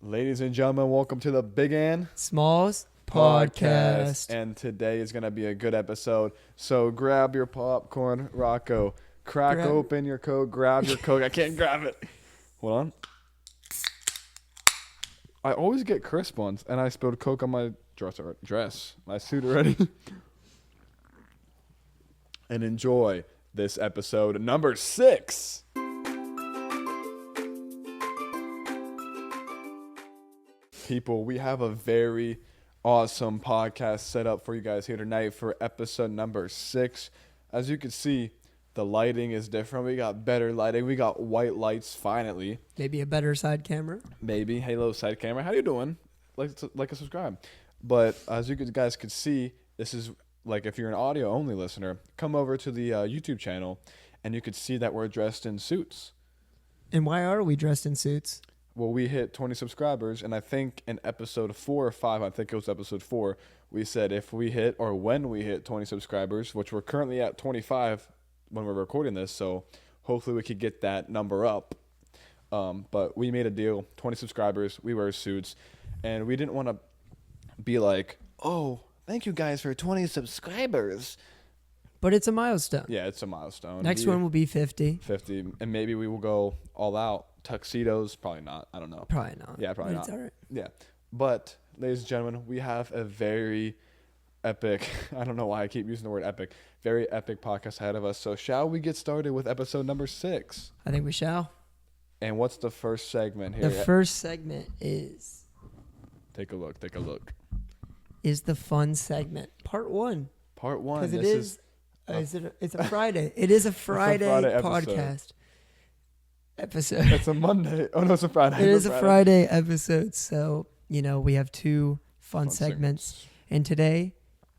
Ladies and gentlemen, welcome to the Big Ann Smalls Podcast. And today is going to be a good episode. So grab your popcorn, Rocco. Crack open your Coke. Grab your Coke. I can't grab it. Hold on. I always get crisp ones, and I spilled Coke on my my suit already. And enjoy this episode number 6. People, we have a very awesome podcast set up for you guys here tonight for episode number 6. As you can see, the lighting is different. We got better lighting. We got white lights finally. Maybe a better side camera. Maybe. Halo side camera. How you doing? Like and subscribe. But as you guys could see, this is like if you're an audio only listener, come over to the YouTube channel and you could see that we're dressed in suits. And why are we dressed in suits? Well, we hit 20 subscribers, and I think in episode 4 or 5, I think it was episode 4, we said if we hit or when we hit 20 subscribers, which we're currently at 25 when we're recording this, so hopefully we could get that number up. But we made a deal, 20 subscribers, we wear suits, and we didn't want to be like, oh, thank you guys for 20 subscribers. But it's a milestone. Yeah, it's a milestone. Next one will be 50. 50, and maybe we will go all out. Tuxedos, probably not. I don't know. Probably not. Yeah, probably not. It's all right. Yeah. But, ladies and gentlemen, we have a very epic, I don't know why I keep using the word epic, very epic podcast ahead of us. So shall we get started with episode number 6? I think we shall. And what's the first segment here? The first segment is... Take a look. Is the fun segment. Part 1. Part 1. Because it's a Friday. It is a Friday podcast. Episode. It's a Monday. Oh, no, it's a Friday. It is a Friday episode. So, we have 2 fun segments. And today,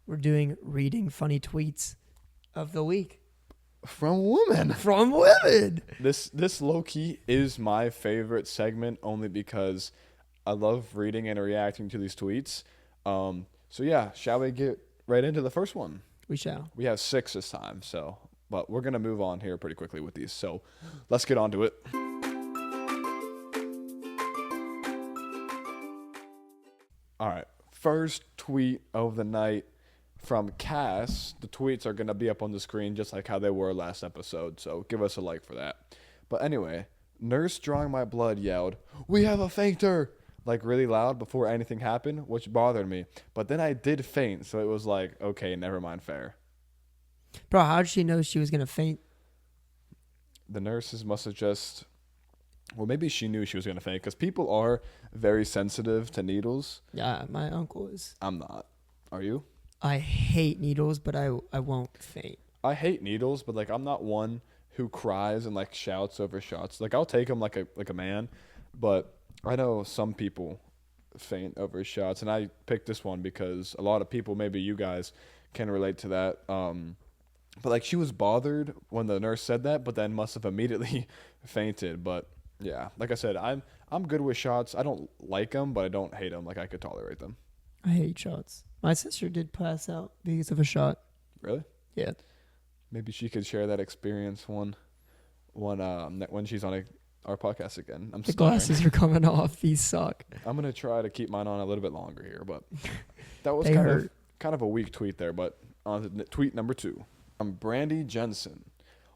we're doing reading funny tweets of the week. From women. This low-key is my favorite segment only because I love reading and reacting to these tweets. So, yeah, shall we get right into the first one? We shall. We have 6 this time, so... But we're going to move on here pretty quickly with these. So let's get on to it. All right. First tweet of the night from Cass. The tweets are going to be up on the screen just like how they were last episode. So give us a like for that. But anyway, nurse drawing my blood yelled, "We have a fainter!" like really loud before anything happened, which bothered me. But then I did faint. So it was like, okay, never mind, fair. Bro, how did she know she was going to faint? The nurses must have just... Well, maybe she knew she was going to faint because people are very sensitive to needles. Yeah, my uncle is. I'm not. Are you? I hate needles, but I won't faint. I hate needles, but like I'm not one who cries and like shouts over shots. Like I'll take them like a man, but I know some people faint over shots, and I picked this one because a lot of people, maybe you guys, can relate to that. But, like, she was bothered when the nurse said that, but then must have immediately fainted. But, yeah, like I said, I'm good with shots. I don't like them, but I don't hate them. Like, I could tolerate them. I hate shots. My sister did pass out because of a shot. Really? Yeah. Maybe she could share that experience when she's on our podcast again. The glasses are coming off. These suck. I'm going to try to keep mine on a little bit longer here, but that was kind of a weak tweet there. But on to tweet number 2. Brandy Jensen.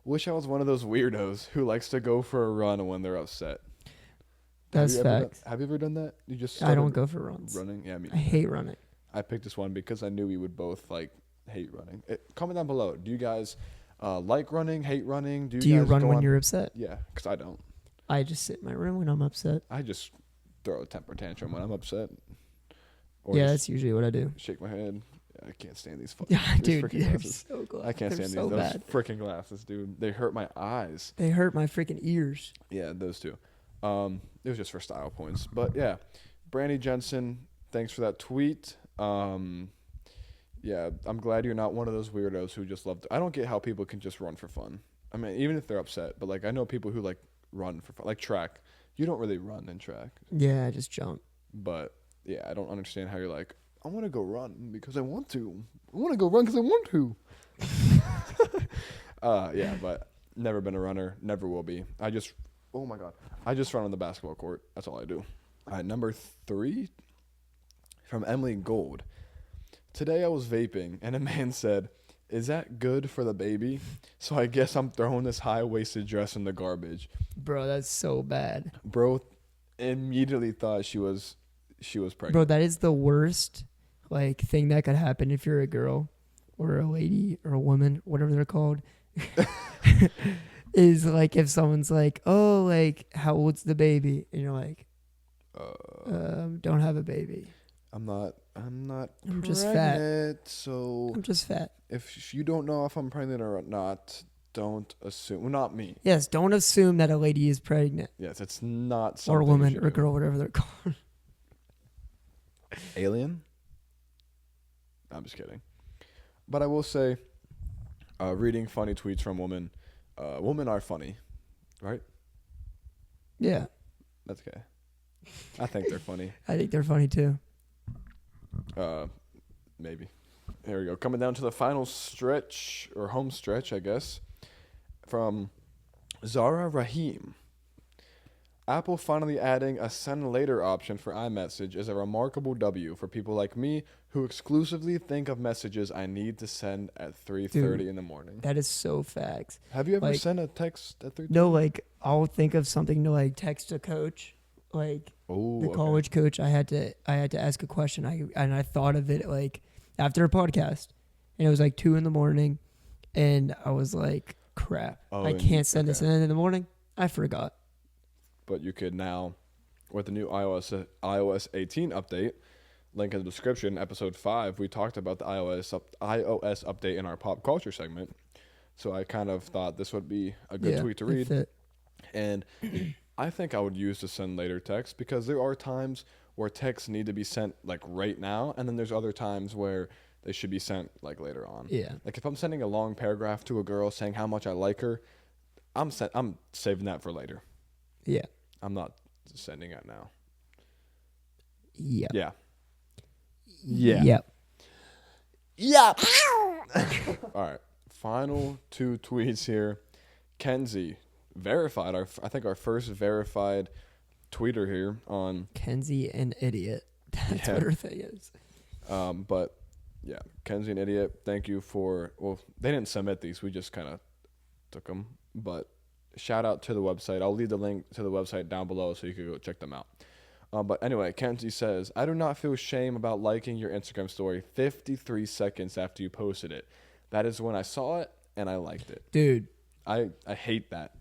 Wish I was one of those weirdos who likes to go for a run when they're upset. That's facts. Have you ever done that? I don't go for runs. Running? Yeah, I hate running. I picked this one because I knew we would both like hate running. Comment down below. Do you guys like running, hate running? Do you run when you're upset? Yeah, because I don't. I just sit in my room when I'm upset. I just throw a temper tantrum when I'm upset. Yeah, that's usually what I do. Shake my head. I can't stand these fucking glasses. So good. I can't stand so those freaking glasses, dude. They hurt my eyes. They hurt my freaking ears. Yeah, those two. It was just for style points. But yeah, Brandy Jensen, thanks for that tweet. Yeah, I'm glad you're not one of those weirdos who just love to... I don't get how people can just run for fun. I mean, even if they're upset. But like, I know people who like run for fun. Like track. You don't really run in track. Yeah, I just jump. But yeah, I don't understand how you're like, I want to go run because I want to. I want to go run because I want to. Yeah, but never been a runner. Never will be. Oh my God. I just run on the basketball court. That's all I do. All right, number 3 from Emily Gold. Today I was vaping, and a man said, "Is that good for the baby?" So I guess I'm throwing this high-waisted dress in the garbage. Bro, that's so bad. Bro immediately thought she was pregnant. Bro, that is the worst like thing that could happen if you're a girl or a lady or a woman, whatever they're called. Is like if someone's like, "Oh, like how old's the baby?" And you're like, don't have a baby. I'm not I'm just fat. pregnant, so I'm just fat. if you don't know if I'm pregnant or not, don't assume. Well, not me. Yes, don't assume that a lady is pregnant. Yes, it's not something Or a woman you or a do. girl, whatever they're called. Alien? I'm just kidding. But I will say, reading funny tweets from women, women are funny, right? Yeah, That's okay. I think they're funny. I think they're funny too. Maybe. Here we go. Coming down to the final stretch, or home stretch, I guess, from Zara Rahim. Apple finally adding a send later option for iMessage is a remarkable W for people like me who exclusively think of messages I need to send at 3:30 in the morning. That is so facts. Have you ever like- sent a text at 3:30? No, like I'll think of something to like text a coach, like Oh, the college coach. I had to ask a question. I thought of it like after a podcast, and it was like 2 a.m, and I was like, "Crap, I can't send this in the morning." I forgot. But you could now, with the new iOS 18 update, link in the description, episode 5, we talked about the iOS update in our pop culture segment. So I kind of thought this would be a good tweet to read. Fit. And I think I would use the send later text because there are times where texts need to be sent like right now, and then there's other times where they should be sent like later on. Yeah. Like if I'm sending a long paragraph to a girl saying how much I like her, I'm saving that for later. Yeah. I'm not sending it now. Yeah. Yeah. Yeah. Yep. Yeah. All right. Final 2 tweets here. Kenzie verified our first verified tweeter here on Kenzie an idiot. That's Yeah. what her thing is. But yeah, Kenzie an idiot. Thank you for, well, they didn't submit these. We just kind of took them, but shout out to the website. I'll leave the link to the website down below so you can go check them out. But anyway, Kenzie says, "I do not feel shame about liking your Instagram story 53 seconds after you posted it. That is when I saw it and I liked it." Dude, I hate that.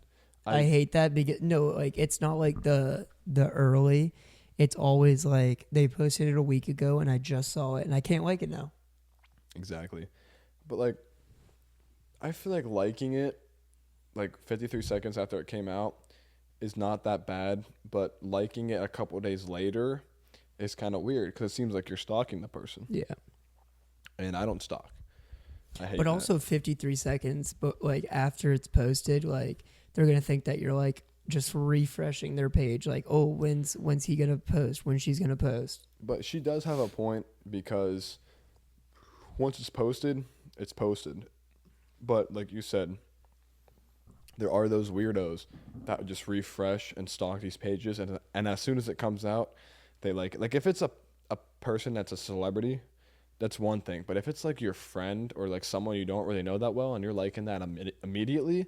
I hate that because like it's not like the early. It's always like they posted it a week ago and I just saw it and I can't like it now. Exactly. But like, I feel like liking it like 53 seconds after it came out is not that bad, but liking it a couple of days later is kind of weird because it seems like you're stalking the person. Yeah. And I don't stalk. I hate But that. also 53 seconds, but like after it's posted, like they're going to think that you're like just refreshing their page. Like, oh, when's he going to post? When she's going to post? But she does have a point because once it's posted, it's posted. But like you said, there are those weirdos that would just refresh and stalk these pages, and as soon as it comes out, they like if it's a person that's a celebrity, that's one thing. But if it's like your friend or like someone you don't really know that well and you're liking that immediately,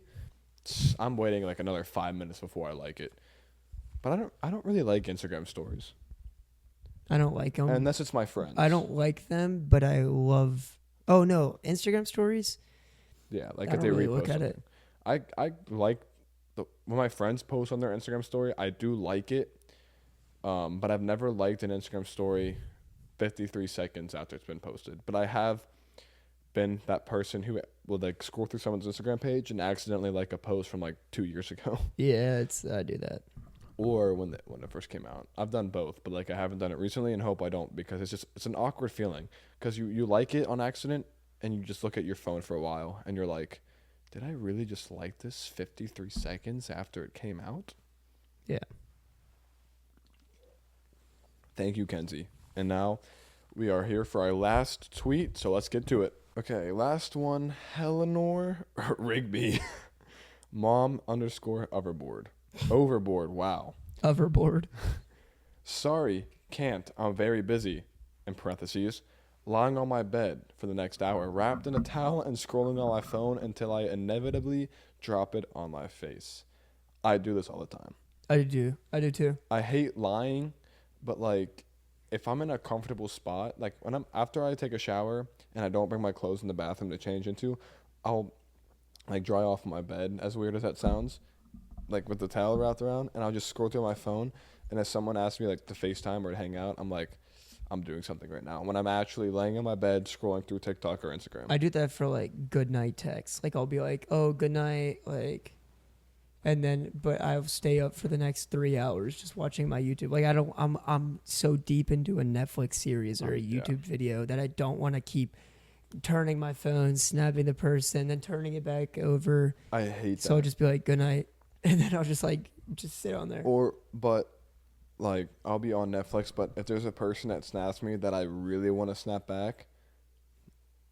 I'm waiting like another 5 minutes before I like it. But I don't really like Instagram stories. I don't like them. Unless it's my friends. I don't like them, but I love. Oh no, Instagram stories. Yeah, like I if don't they really repost look at something. it. I like when my friends post on their Instagram story, I do like it. But I've never liked an Instagram story 53 seconds after it's been posted. But I have been that person who will like scroll through someone's Instagram page and accidentally like a post from like 2 years ago. Yeah, I do that. Or when it first came out. I've done both, but like I haven't done it recently and hope I don't because it's an awkward feeling because you like it on accident and you just look at your phone for a while and you're like, did I really just like this 53 seconds after it came out? Yeah. Thank you, Kenzie. And now we are here for our last tweet, so let's get to it. Okay, last one, Eleanor Rigby. Mom _ overboard. Overboard, wow. Overboard. Sorry, can't. I'm very busy. In parentheses, lying on my bed for the next hour, wrapped in a towel and scrolling on my phone until I inevitably drop it on my face. I do this all the time. I do. I do too. I hate lying, but like if I'm in a comfortable spot, like when I'm after I take a shower and I don't bring my clothes in the bathroom to change into, I'll like dry off my bed, as weird as that sounds, like with the towel wrapped around, and I'll just scroll through my phone. And if someone asks me like to FaceTime or to hang out, I'm like, I'm doing something right now. When I'm actually laying in my bed scrolling through TikTok or Instagram. I do that for like good night texts. Like I'll be like, "Oh, good night," like, and then but I'll stay up for the next 3 hours just watching my YouTube. Like I don't. I'm so deep into a Netflix series or a YouTube video that I don't want to keep turning my phone, snapping the person, then turning it back over. I hate that. So I'll just be like, "Good night," and then I'll just sit on there. But like I'll be on Netflix, but if there's a person that snaps me that I really want to snap back,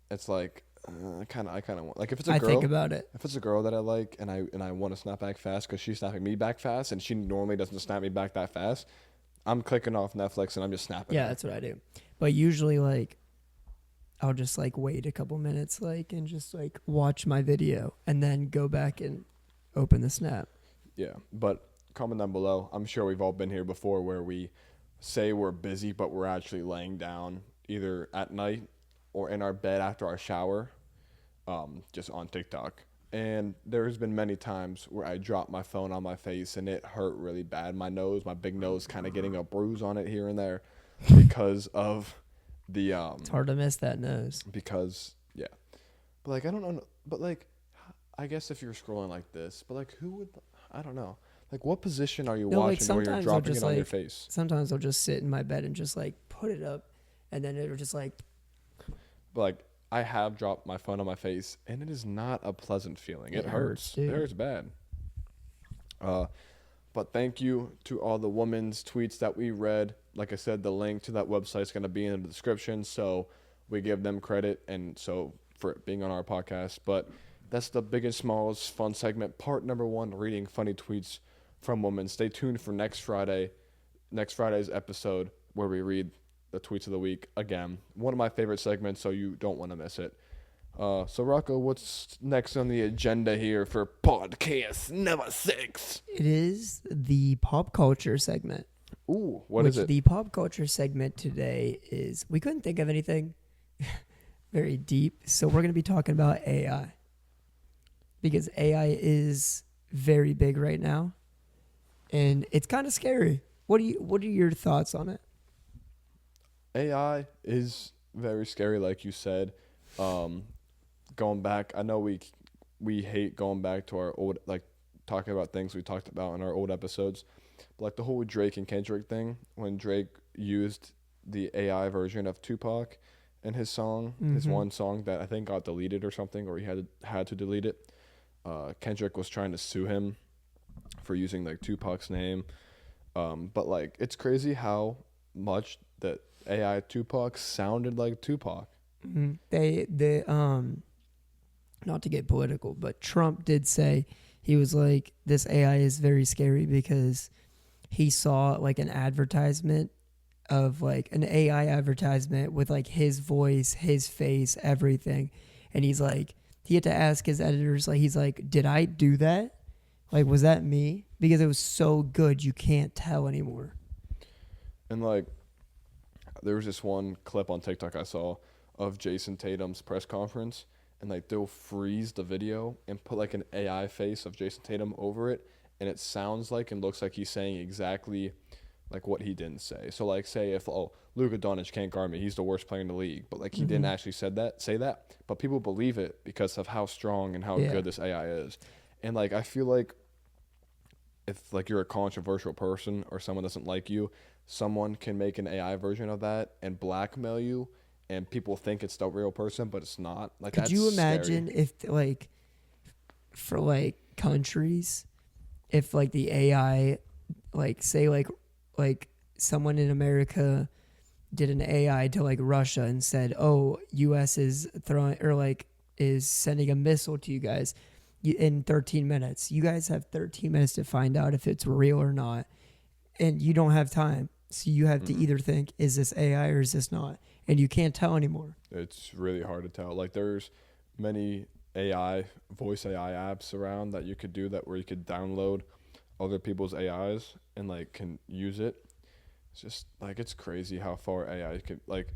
it's like I kind of want, like if it's a girl. I think about it. If it's a girl that I like and I want to snap back fast because she's snapping me back fast and she normally doesn't snap me back that fast, I'm clicking off Netflix and I'm just snapping. Yeah, that's what I do. But usually like I'll just like wait a couple minutes like and just like watch my video and then go back and open the snap. Yeah, but comment down below. I'm sure we've all been here before where we say we're busy, but we're actually laying down either at night or in our bed after our shower, just on TikTok. And there's been many times where I dropped my phone on my face and it hurt really bad. My big nose, kind of getting a bruise on it here and there because of the. It's hard to miss that nose. Because yeah, but like I don't know, but like I guess if you're scrolling like this, but like who would? I don't know. Like, what position are you watching where you're dropping it on your face? Sometimes I'll just sit in my bed and just, like, put it up, and then it'll just, like... But, like, I have dropped my phone on my face, and it is not a pleasant feeling. It hurts. Dude. It hurts bad. But thank you to all the women's tweets that we read. Like I said, the link to that website is going to be in the description, so we give them credit and so for being on our podcast. But that's the Big and Small's fun segment, part number 1, reading funny tweets from women. Stay tuned for next Friday's episode where we read the tweets of the week again. One of my favorite segments, so you don't want to miss it. So Rocco, what's next on the agenda here for podcast number 6? It is the pop culture segment. Ooh, what is it? The pop culture segment today is, we couldn't think of anything very deep, so we're going to be talking about AI. Because AI is very big right now. And it's kind of scary. What are your thoughts on it? AI is very scary, like you said. Going back, I know we hate going back to our old, like talking about things we talked about in our old episodes. But like the whole Drake and Kendrick thing, when Drake used the AI version of Tupac in his song, his one song that I think got deleted or something, or he had to delete it. Kendrick was trying to sue him for using like Tupac's name, but like it's crazy how much that AI Tupac sounded like Tupac. Mm-hmm. They not to get political, but Trump did say, he was like, this AI is very scary because he saw like an advertisement of like an AI advertisement with like his voice, his face, everything, and he's like, he had to ask his editors, like, he's like, did I do that? Like, was that me? Because it was so good, you can't tell anymore. And, like, there was this one clip on TikTok I saw of Jason Tatum's press conference, and, like, they'll freeze the video and put, like, an AI face of Jason Tatum over it, and it sounds like and looks like he's saying exactly, like, what he didn't say. So, like, say if, Luka Doncic can't guard me, he's the worst player in the league, but, like, he didn't actually say that, but people believe it because of how strong and how good this AI is. And, like, I feel like if, like, you're a controversial person or someone doesn't like you, someone can make an AI version of that and blackmail you, and people think it's the real person, but it's not. Like, could you imagine if, like, for, like, countries, if, like, the AI, like, say, like someone in America did an AI to, like, Russia and said, oh, U.S. is throwing, or, like, is sending a missile to you guys in 13 minutes. You guys have 13 minutes to find out if it's real or not, and you don't have time. So you have to either think, is this AI or is this not? And you can't tell anymore. It's really hard to tell. Like there's many voice AI apps around that you could do that where you could download other people's AIs and like can use it. It's just like it's crazy how far AI could like,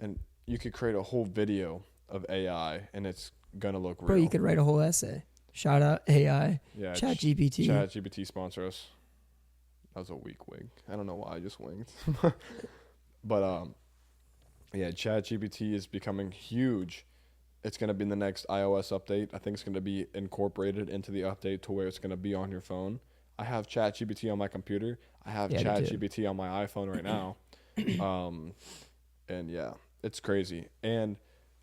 and you could create a whole video of AI and it's gonna look real. Bro, you could write a whole essay. Shout out AI. Yeah, ChatGPT. ChatGPT sponsor us. That was a weak wink. I don't know why I just winked. But yeah, ChatGPT is becoming huge. It's gonna be in the next iOS update. I think it's gonna be incorporated into the update to where it's gonna be on your phone. I have ChatGPT on my computer. I have ChatGPT on my iPhone right now. And yeah, it's crazy. And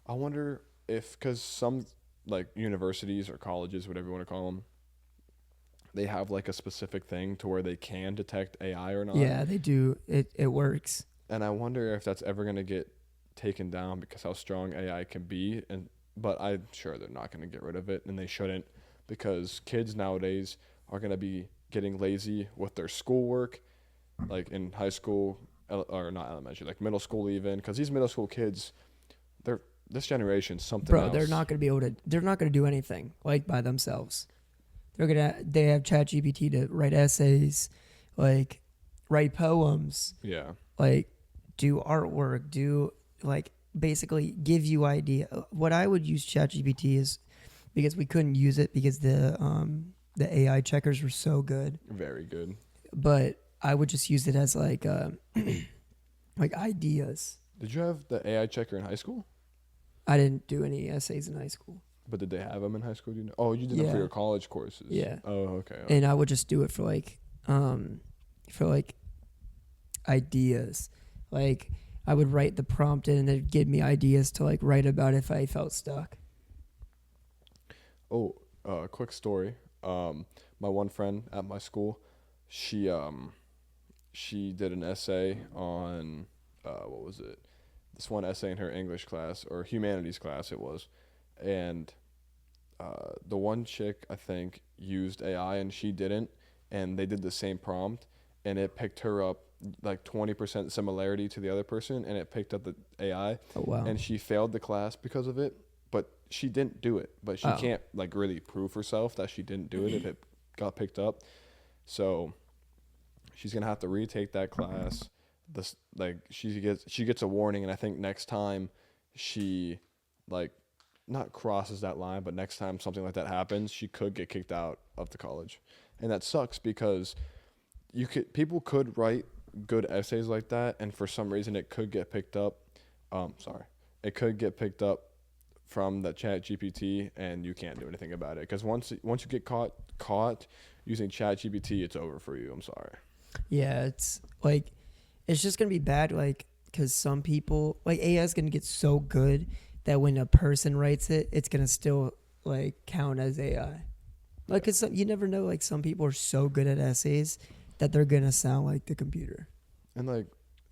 I wonder if, because some like universities or colleges, whatever you want to call them, they have like a specific thing to where they can detect AI or not. Yeah, they do. It works. And I wonder if that's ever going to get taken down because how strong AI can be. But I'm sure they're not going to get rid of it, and they shouldn't, because kids nowadays are going to be getting lazy with their schoolwork, like in high school, or not elementary, like middle school even, because these middle school kids, this generation's something else. They're not going to be able to, they're not going to do anything like by themselves. They have ChatGPT to write essays, like write poems. Yeah. Like do artwork, do like basically give you idea. What I would use ChatGPT is, because we couldn't use it because the AI checkers were so good. Very good. But I would just use it as like like ideas. Did you have the AI checker in high school? I didn't do any essays in high school. But did they have them in high school? Do you know? Oh, you did them for your college courses. Yeah. Oh, okay. And I would just do it for like ideas. Like I would write the prompt in and it'd give me ideas to like write about if I felt stuck. Oh, quick story. My one friend at my school, she did an essay on what was it? This one essay in her English class or humanities class it was, and the one chick I think used AI and she didn't, and they did the same prompt, and it picked her up like 20% similarity to the other person, and it picked up the AI. Oh wow! And she failed the class because of it, but she didn't do it. But she can't like really prove herself that she didn't do it if it got picked up. So she's gonna have to retake that class. This like she gets a warning, and I think next time she like not crosses that line, but next time something like that happens, she could get kicked out of the college, and that sucks because people could write good essays like that, and for some reason it could get picked up. It could get picked up from the ChatGPT, and you can't do anything about it because once you get caught using ChatGPT, it's over for you. I'm sorry. Yeah, it's like it's just gonna be bad, like because some people like AI is gonna get so good that when a person writes it, it's gonna still like count as AI. Like, cause you never know. Like some people are so good at essays that they're gonna sound like the computer. And like,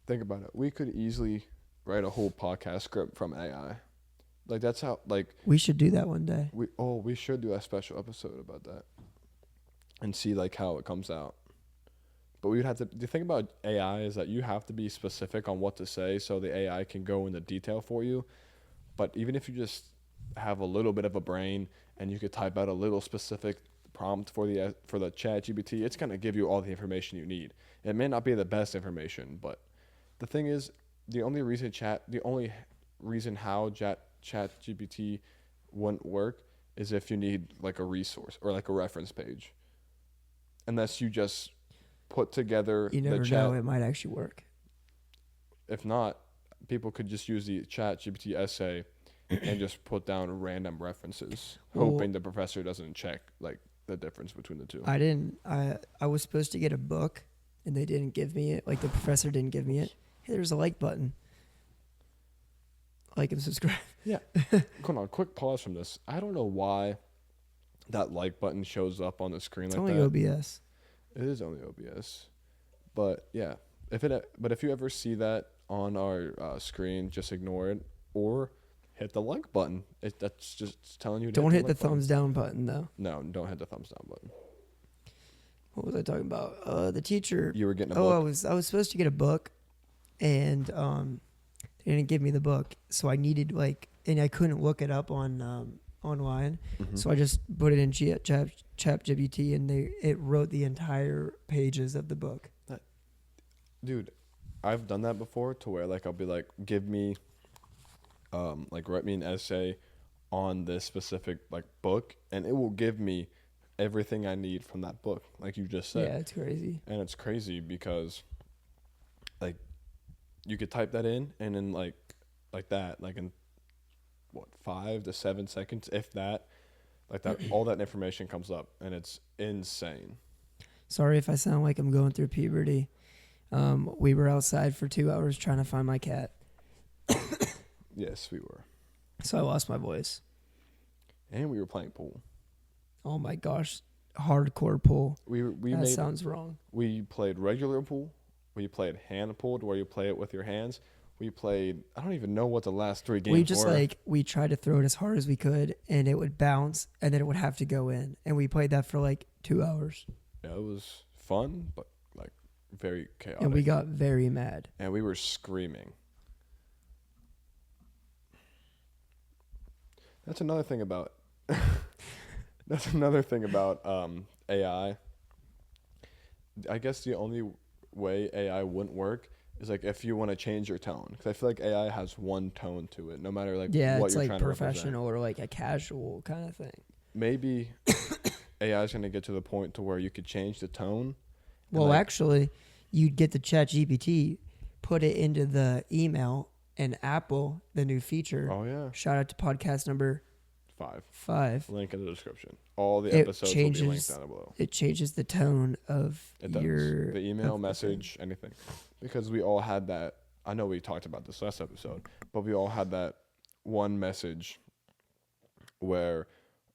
think about it. We could easily write a whole podcast script from AI. Like that's how like we should do that one day. We should do a special episode about that and see like how it comes out. But we would have to. The thing about AI is that you have to be specific on what to say so the AI can go into detail for you. But even if you just have a little bit of a brain and you could type out a little specific prompt for the ChatGPT, it's gonna give you all the information you need. It may not be the best information, but the thing is, the only reason how ChatGPT wouldn't work is if you need like a resource or like a reference page. Unless you just put together you never the chat. know, it might actually work. If not, people could just use the ChatGPT essay and just put down random references, hoping the professor doesn't check like the difference between the two. I was supposed to get a book and they didn't give me it. Like the professor didn't give me it. Hey, there's a like button. Like and subscribe. Yeah. Hold on, quick pause from this. I don't know why that like button shows up on the screen it's like only that. OBS. It is only OBS. But yeah, if you ever see that on our screen, just ignore it or hit the like button. That's just telling you. Don't hit the thumbs down button though. No, don't hit the thumbs down button. What was I talking about? The teacher. You were getting a Oh, book. I was supposed to get a book, and they didn't give me the book, so I needed and I couldn't look it up on online, so I just put it in ChatGPT, and it wrote the entire pages of the book. Dude, I've done that before to where like I'll be like, give me, write me an essay on this specific like book, and it will give me everything I need from that book, like you just said. Yeah, it's crazy. And it's crazy because, like, you could type that in, and in like that, like in 5 to 7 seconds, if that, like that, all that information comes up, and it's insane. Sorry if I sound like I'm going through puberty. We were outside for 2 hours trying to find my cat. Yes, we were. So I lost my voice. And we were playing pool. Oh my gosh, hardcore pool. That sounds wrong. We played regular pool. We played hand pool, where you play it with your hands. We played, I don't even know what the last 3 games were. We tried to throw it as hard as we could, and it would bounce, and then it would have to go in. And we played that for 2 hours. Yeah, it was fun, but very chaotic. And we got very mad. And we were screaming. That's another thing about AI. I guess the only way AI wouldn't work is if you want to change your tone, because I feel like AI has one tone to it, no matter what you're trying to represent. Professional or a casual kind of thing. Maybe AI is going to get to the point to where you could change the tone. Well, actually, you'd get the ChatGPT, put it into the email, and Apple, the new feature. Oh yeah! Shout out to podcast number 5. Link in the description. All the episodes will be linked down below. It changes the tone of the email, message, anything. Because we all had that. I know we talked about this last episode, but we all had that one message where,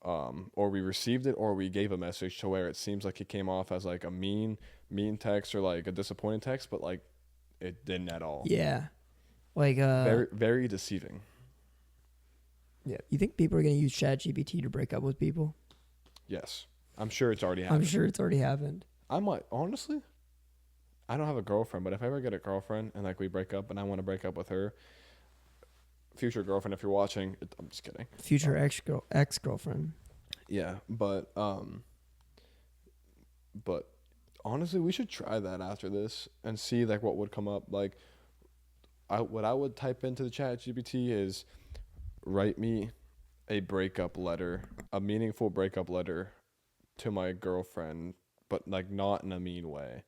or we received it, or we gave a message to where it seems like it came off as a mean text or a disappointing text, but it didn't at all. Yeah, very, very deceiving. Yeah, you think people are gonna use ChatGPT to break up with people? Yes, I'm sure it's already happened. I might, honestly. I don't have a girlfriend, but if I ever get a girlfriend and we break up and I want to break up with her, future girlfriend, if you're watching, I'm just kidding. Future ex-girlfriend. Yeah, but honestly, we should try that after this and see what would come up. What I would type into the ChatGPT is, write me a breakup letter, a meaningful breakup letter to my girlfriend, but not in a mean way.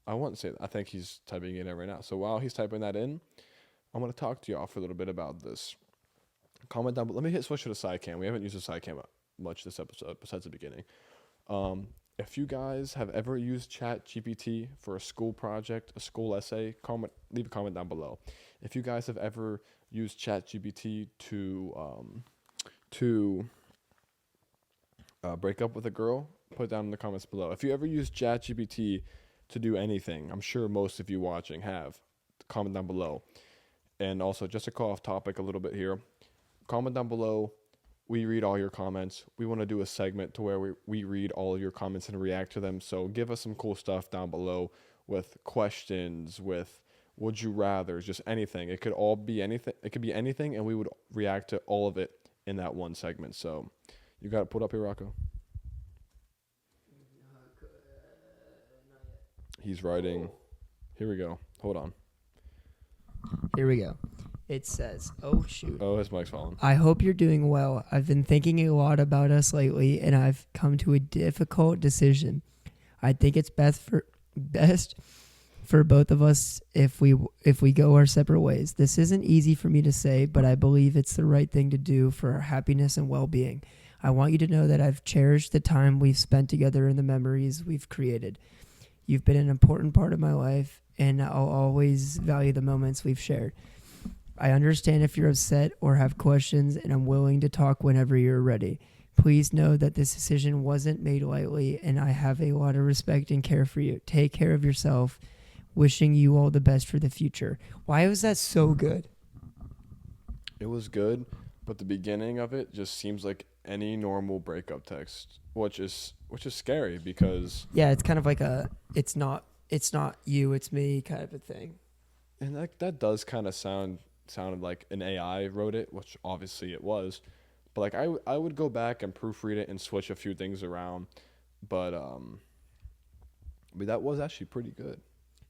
I wouldn't say that. I think he's typing it in right now. So while he's typing that in, I'm going to talk to y'all for a little bit about this. Comment down below. Let me switch to the side cam. We haven't used the side cam much this episode besides the beginning. If you guys have ever used ChatGPT for a school project, a school essay, leave a comment down below. If you guys have ever used ChatGPT to break up with a girl, put it down in the comments below. If you ever used ChatGPT to do anything, I'm sure most of you watching have. Comment down below. And also, just to call off topic a little bit here, comment down below. We read all your comments. We want to do a segment to where we read all of your comments and react to them. So give us some cool stuff down below with questions, with would you rather, just anything. It could all be anything. It could be anything, and we would react to all of it in that one segment. So you got it pulled up here, Rocco? He's writing. Here we go. Hold on. Here we go. It says, oh, shoot. Oh, his mic's falling. I hope you're doing well. I've been thinking a lot about us lately, and I've come to a difficult decision. I think it's best for both of us if we go our separate ways. This isn't easy for me to say, but I believe it's the right thing to do for our happiness and well-being. I want you to know that I've cherished the time we've spent together and the memories we've created. You've been an important part of my life, and I'll always value the moments we've shared. I understand if you're upset or have questions, and I'm willing to talk whenever you're ready. Please know that this decision wasn't made lightly, and I have a lot of respect and care for you. Take care of yourself. Wishing you all the best for the future. Why was that so good? It was good, but the beginning of it just seems like any normal breakup text, which is scary because Yeah, it's kind of like it's not you, it's me kind of a thing. and that does kind of sounded like an AI wrote it, which obviously it was. But like I would go back and proofread it and switch a few things around, but that was actually pretty good.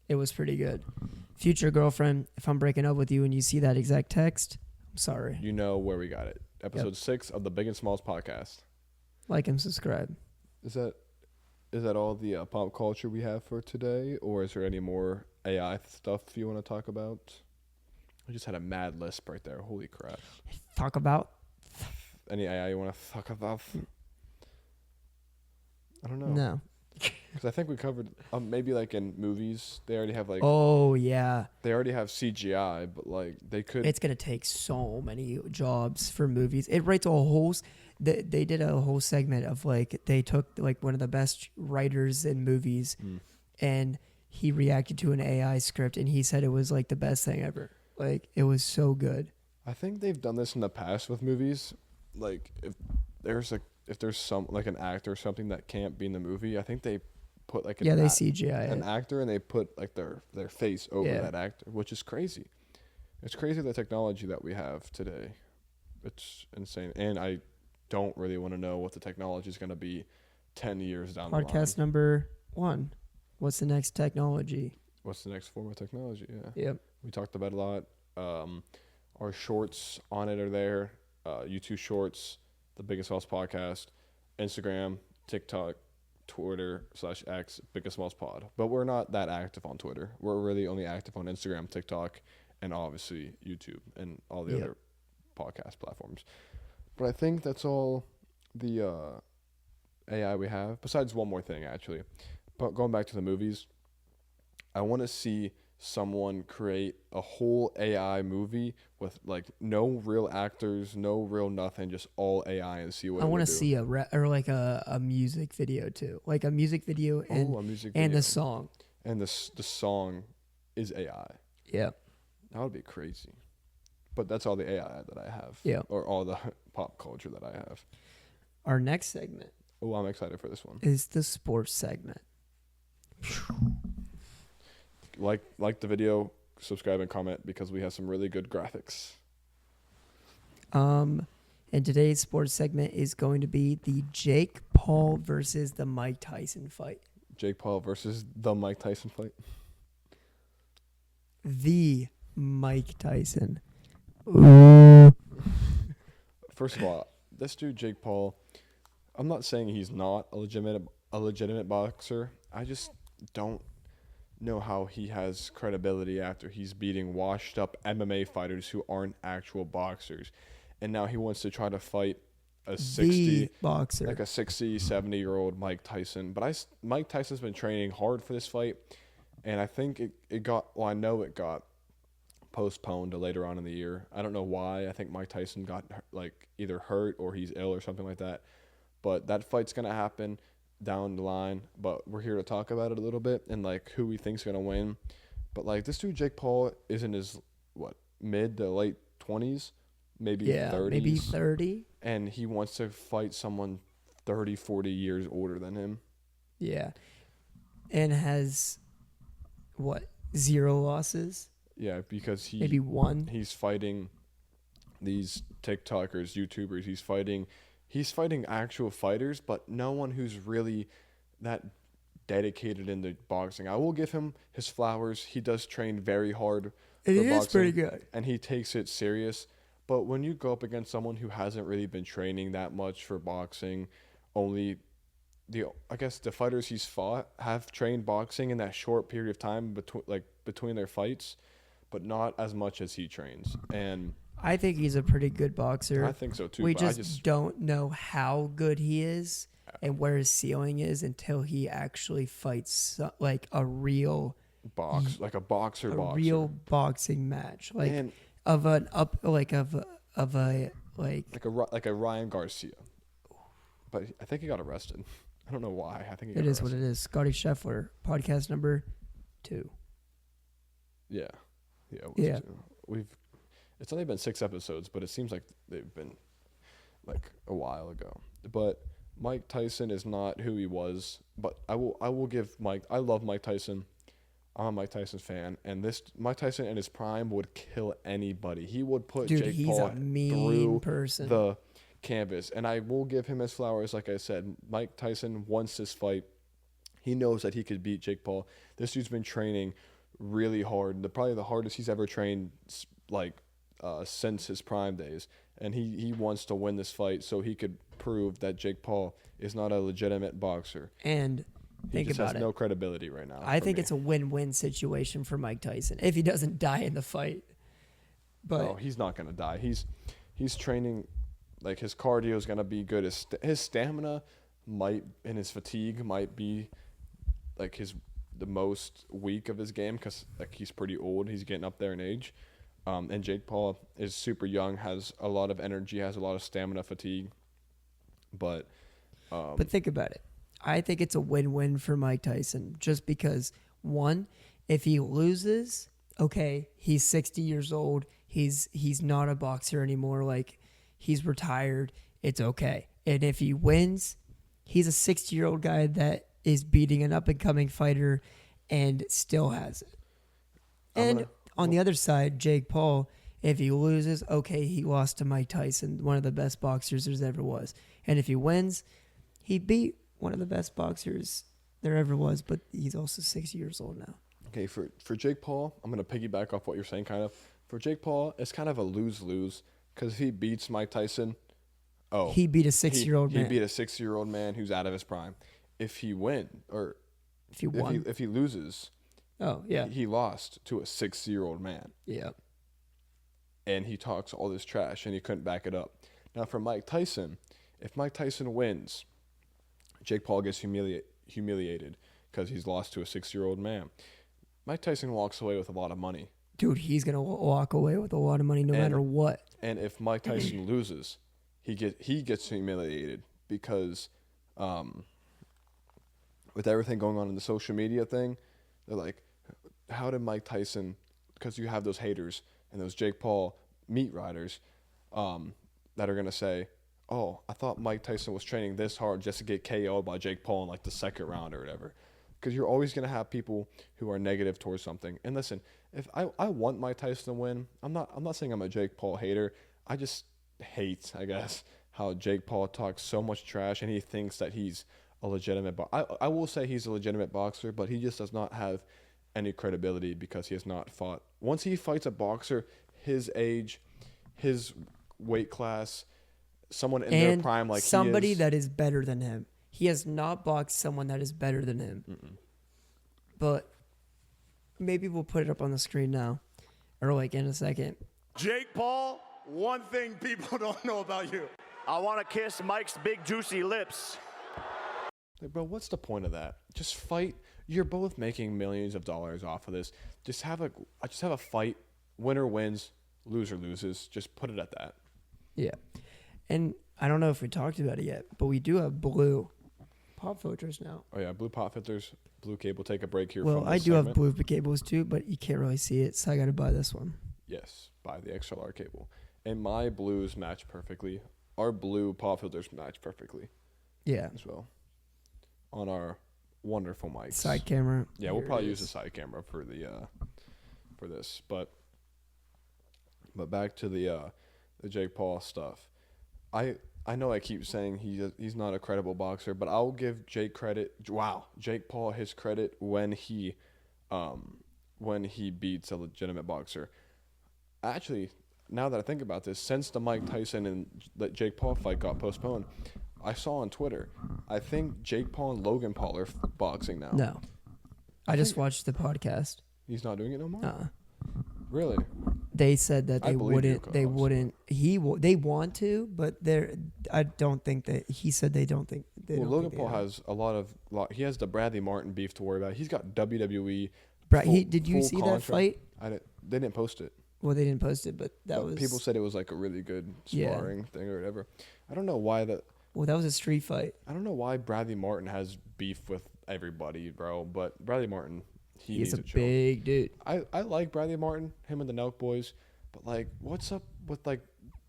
It was pretty good. Future girlfriend, if I'm breaking up with you and you see that exact text, I'm sorry. You know where we got it. Episode 6 of the Big and Smalls podcast. Like and subscribe. Is that all the pop culture we have for today, or is there any more AI stuff you want to talk about? I just had a mad list right there. Holy crap! Talk about Any AI you want to talk about? I don't know. No. Because I think we covered maybe like in movies they already have like they already have CGI, but like they could. It's gonna take so many jobs for movies. It writes a whole. They did a whole segment of like they took like one of the best writers in movies, and he reacted to an AI script and he said it was like the best thing ever. Like it was so good. I think they've done this in the past with movies. Like if there's some like an actor or something that can't be in the movie, I think they put like they CGI an actor and they put like their face over that actor, which is crazy. It's crazy the technology that we have today. It's insane, and I don't really want to know what the technology is going to be 10 years down the line. Podcast number 1. What's the next technology? What's the next form of technology? Yeah. Yep. We talked about it a lot. Our shorts on it are there. YouTube Shorts, the Biggest Smalls podcast, Instagram, TikTok, Twitter /X, Biggest Smalls pod. But we're not that active on Twitter. We're really only active on Instagram, TikTok, and obviously YouTube and all the other podcast platforms. But I think that's all the AI we have. Besides one more thing, actually. But going back to the movies, I want to see someone create a whole AI movie with like no real actors, no real nothing, just all AI, and see what I want to see a music video too, like a music video and the song. And the song is AI. Yeah, that would be crazy. But that's all the AI that I have. Yeah, or all the pop culture that I have. Our next segment. Oh, I'm excited for this one. Is the sports segment. Like the video, subscribe and comment because we have some really good graphics. And today's sports segment is going to be the Jake Paul versus the Mike Tyson fight. Jake Paul versus the Mike Tyson fight. The Mike Tyson. Ooh. First of all, this dude Jake Paul, I'm not saying he's not a legitimate boxer. I just don't know how he has credibility after he's beating washed up MMA fighters who aren't actual boxers. And now he wants to try to fight a 60 boxer, like a 60, 70-year-old Mike Tyson. But Mike Tyson's been training hard for this fight, and I think I know it got postponed to later on in the year. I don't know why. I think Mike Tyson got like either hurt or he's ill or something like that. But that fight's going to happen down the line, but we're here to talk about it a little bit and like who we think's going to win. But like this dude Jake Paul is in his mid to late 20s, maybe 30s. Maybe 30. And he wants to fight someone 30, 40 years older than him. Yeah. And has 0 losses? Yeah, because maybe 1. He's fighting these TikTokers, YouTubers. He's fighting actual fighters, but no one who's really that dedicated into boxing. I will give him his flowers. He does train very hard for boxing. It is pretty good. And he takes it serious. But when you go up against someone who hasn't really been training that much for boxing, I guess the fighters he's fought have trained boxing in that short period of time between their fights, but not as much as he trains. And I think he's a pretty good boxer. I think so too. We just don't know how good he is and where his ceiling is until he actually fights like a real boxer, real boxing match, like a Ryan Garcia. But I think he got arrested. I don't know why. I think it is what it is. Scotty Scheffler, podcast number 2. Yeah. Yeah. It's only been 6 episodes, but it seems like they've been like a while ago. But Mike Tyson is not who he was. But I will give Mike. I love Mike Tyson. I'm a Mike Tyson fan, and this Mike Tyson in his prime would kill anybody. He would put Dude, Jake he's Paul a mean through person. the canvas, and I will give him his flowers. Like I said, Mike Tyson wants this fight. He knows that he could beat Jake Paul. This dude's been training really hard. Probably the hardest he's ever trained, like since his prime days. And he wants to win this fight so he could prove that Jake Paul is not a legitimate boxer. And think he just about has it. no credibility right now. I think it's a win-win situation for Mike Tyson if he doesn't die in the fight. But no, he's not gonna die. He's training, like his cardio is gonna be good. His stamina and his fatigue might be like the most weak of his game because like he's pretty old. He's getting up there in age. And Jake Paul is super young, has a lot of energy, has a lot of stamina, fatigue. But think about it. I think it's a win-win for Mike Tyson just because, one, if he loses, okay, he's 60 years old. He's not a boxer anymore. Like, he's retired. It's okay. And if he wins, he's a 60-year-old guy that is beating an up-and-coming fighter and still has it. And on the other side, Jake Paul, if he loses, okay, he lost to Mike Tyson, one of the best boxers there's ever was. And if he wins, he beat one of the best boxers there ever was, but he's also 60 years old now. Okay, for Jake Paul, I'm going to piggyback off what you're saying kind of. For Jake Paul, it's kind of a lose-lose because if he beats Mike Tyson, he beat a 6-year-old man. He beat a 6-year-old man who's out of his prime. If he loses, he lost to a 6-year-old man. Yeah. And he talks all this trash and he couldn't back it up. Now for Mike Tyson, if Mike Tyson wins, Jake Paul gets humiliated because he's lost to a 6-year-old man. Mike Tyson walks away with a lot of money. Dude, he's going to walk away with a lot of money no matter what. And if Mike Tyson loses, he gets humiliated because with everything going on in the social media thing, they're like, how did Mike Tyson, because you have those haters and those Jake Paul meat riders that are going to say, oh, I thought Mike Tyson was training this hard just to get KO'd by Jake Paul in like the second round or whatever. Because you're always going to have people who are negative towards something. And listen, if I want Mike Tyson to win, I'm not saying I'm a Jake Paul hater. I just hate, I guess, how Jake Paul talks so much trash and he thinks that he's a legitimate I will say he's a legitimate boxer, but he just does not have any credibility because he has not fought. Once he fights a boxer his age, his weight class, someone in their prime like somebody that is better than him. He has not boxed someone that is better than him. But maybe we'll put it up on the screen now or like in a second. Jake Paul, one thing people don't know about you. I want to kiss Mike's big juicy lips. Like, bro, what's the point of that? Just fight. You're both making millions of dollars off of this. Just have a fight. Winner wins, loser loses. Just put it at that. Yeah. And I don't know if we talked about it yet, but we do have blue pop filters now. Oh, yeah, blue pop filters, blue cable. Take a break here. Well, from I this do segment. have blue cables too, but you can't really see it, so I got to buy this one. Yes, buy the XLR cable. And my blues match perfectly. Our blue pop filters match perfectly. Yeah. As well. On our wonderful mics. Side camera. Yeah, we'll probably use a side camera for this. But back to the Jake Paul stuff. I know I keep saying he's not a credible boxer, but I'll give Jake Paul his credit when he beats a legitimate boxer. Actually, now that I think about this, since the Mike Tyson and the Jake Paul fight got postponed, I saw on Twitter, I think Jake Paul and Logan Paul are boxing now. No. I just watched the podcast. He's not doing it no more? Really? They said that they wouldn't. They Coach. wouldn't. They want to, but I don't think that. He said they don't think. Logan Paul has a lot. He has the Bradley Martin beef to worry about. He's got WWE. Did you see that fight? They didn't post it. Well, they didn't post it, but was. People said it was like a really good sparring thing or whatever. I don't know why that. Well, that was a street fight. I don't know why Bradley Martin has beef with everybody, bro. But Bradley Martin, he's a big dude. I like Bradley Martin, him and the Nelk boys, but like, what's up with like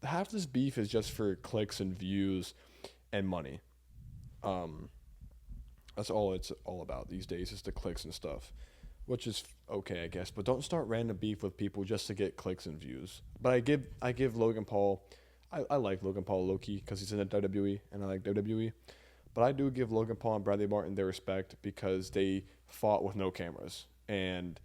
half this beef is just for clicks and views and money. That's all it's all about these days, is the clicks and stuff, which is okay, I guess. But don't start random beef with people just to get clicks and views. But I give Logan Paul, I like Logan Paul low-key because he's in the WWE and I like WWE. But I do give Logan Paul and Bradley Martin their respect because they fought with no cameras. And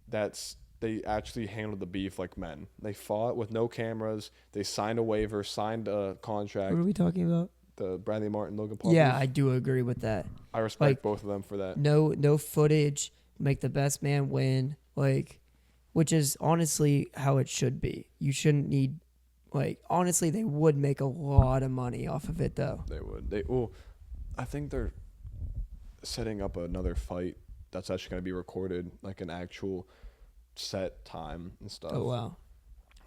they actually handled the beef like men. They fought with no cameras. They signed a waiver, signed a contract. What are we talking about? The Bradley Martin, Logan Paul Yeah, beef. I do agree with that. I respect both of them for that. No footage, make the best man win, which is honestly how it should be. You shouldn't need, honestly, they would make a lot of money off of it, though. They would. I think they're setting up another fight that's actually going to be recorded, like an actual set time and stuff. Oh, wow.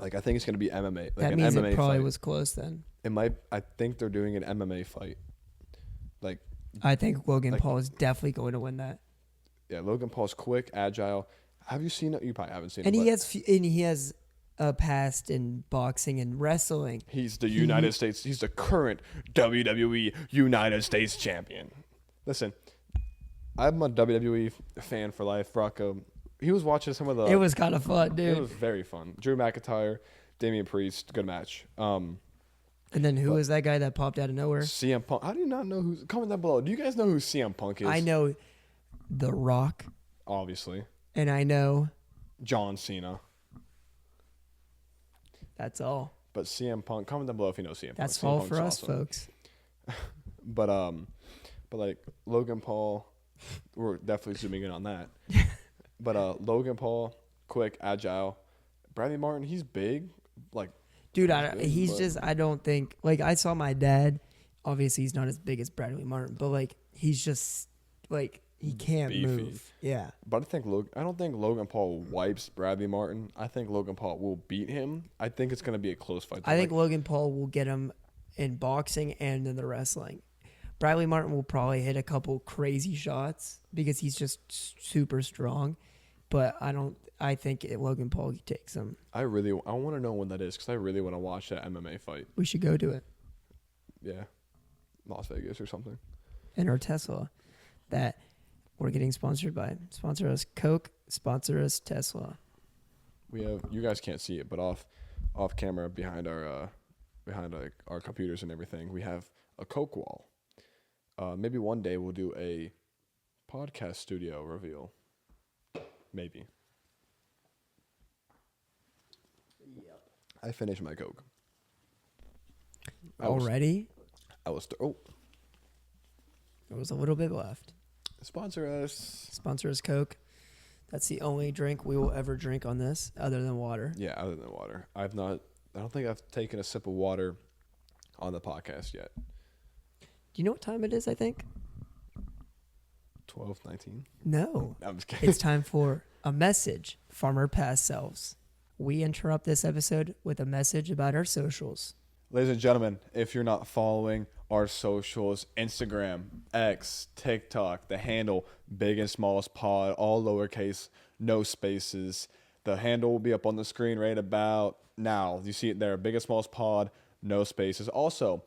I think it's going to be MMA. Like that an means MMA it probably fight. was close then. It might. I think they're doing an MMA fight. I think Logan Paul is definitely going to win that. Yeah, Logan Paul's quick, agile. Have you seen it? You probably haven't seen it. And he has a past in boxing and wrestling. He's the United States. He's the current WWE United States champion. Listen, I'm a WWE fan for life. Rocco, he was watching some of the. It was kind of fun, dude. It was very fun. Drew McIntyre, Damian Priest, good match. And then who was that guy that popped out of nowhere? CM Punk. How do you not know who's comment down below? Do you guys know who CM Punk is? I know The Rock, Obviously. and I know John Cena. that's all. But CM Punk, comment down below if you know CM Punk. That's CM all Punk's for us, awesome. folks. But Logan Paul, we're definitely zooming in on that. But Logan Paul, quick, agile. Bradley Martin, he's big. Dude, big, I don't think, I saw my dad. Obviously, he's not as big as Bradley Martin, but he's just he can't beefy. move. Yeah. But I don't think Logan Paul wipes Bradley Martin. I think Logan Paul will beat him. I think it's going to be a close fight. I think Logan Paul will get him in boxing and in the wrestling. Bradley Martin will probably hit a couple crazy shots because he's just super strong. But I think Logan Paul takes him. I want to know when that is because I really want to watch that MMA fight. We should go to it. Yeah. Las Vegas or something. In our Tesla that we're getting sponsored by. Sponsor us Coke, sponsor us Tesla. We have, you guys can't see it, but off camera behind our computers and everything, we have a Coke wall. Maybe one day we'll do a podcast studio reveal. Maybe. Yep. I finished my Coke. Already? There was a little bit left. Sponsor us. Sponsor us Coke. That's the only drink we will ever drink on this other than water. Yeah, other than water. I don't think I've taken a sip of water on the podcast yet. Do you know what time it is, I think? 12:19. No. I'm just kidding. It's time for a message from our past selves. We interrupt this episode with a message about our socials. Ladies and gentlemen, if you're not following our socials, Instagram, X, TikTok, the handle, Big and Smallest Pod, all lowercase, no spaces. The handle will be up on the screen right about now. You see it there, Big and Smallest Pod, no spaces. Also,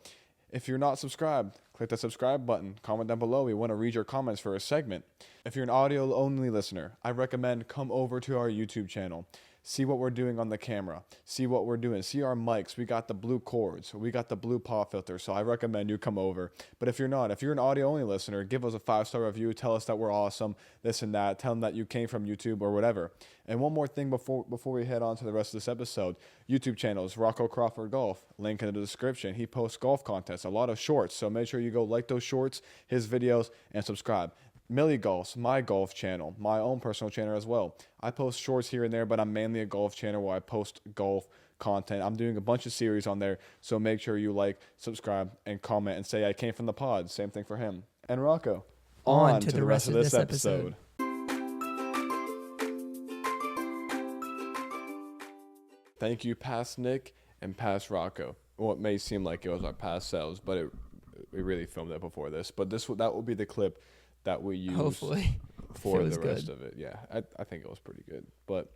if you're not subscribed, click the subscribe button. Comment down below. We want to read your comments for a segment. If you're an audio-only listener, I recommend come over to our YouTube channel. See what we're doing on the camera. See what we're doing. See our mics. We got the blue cords. We got the blue pop filter. So I recommend you come over. But if you're not, if you're an audio-only listener, give us a 5-star review. Tell us that we're awesome, this and that. Tell them that you came from YouTube or whatever. And one more thing before we head on to the rest of this episode. YouTube channels, Rocco Crawford Golf. Link in the description. He posts golf contests, a lot of shorts. So make sure you go like those shorts, his videos, and subscribe. Millie Golf's my golf channel, my own personal channel as well. I post shorts here and there, but I'm mainly a golf channel where I post golf content. I'm doing a bunch of series on there, so make sure you like, subscribe, and comment and say I came from the pod. Same thing for him. And Rocco, on to the rest of this episode. Thank you, past Nick and past Rocco. Well, it may seem like it was our past selves, but we really filmed it before this. But that will be the clip that we use Hopefully. for the rest of it. Yeah, I think it was pretty good. But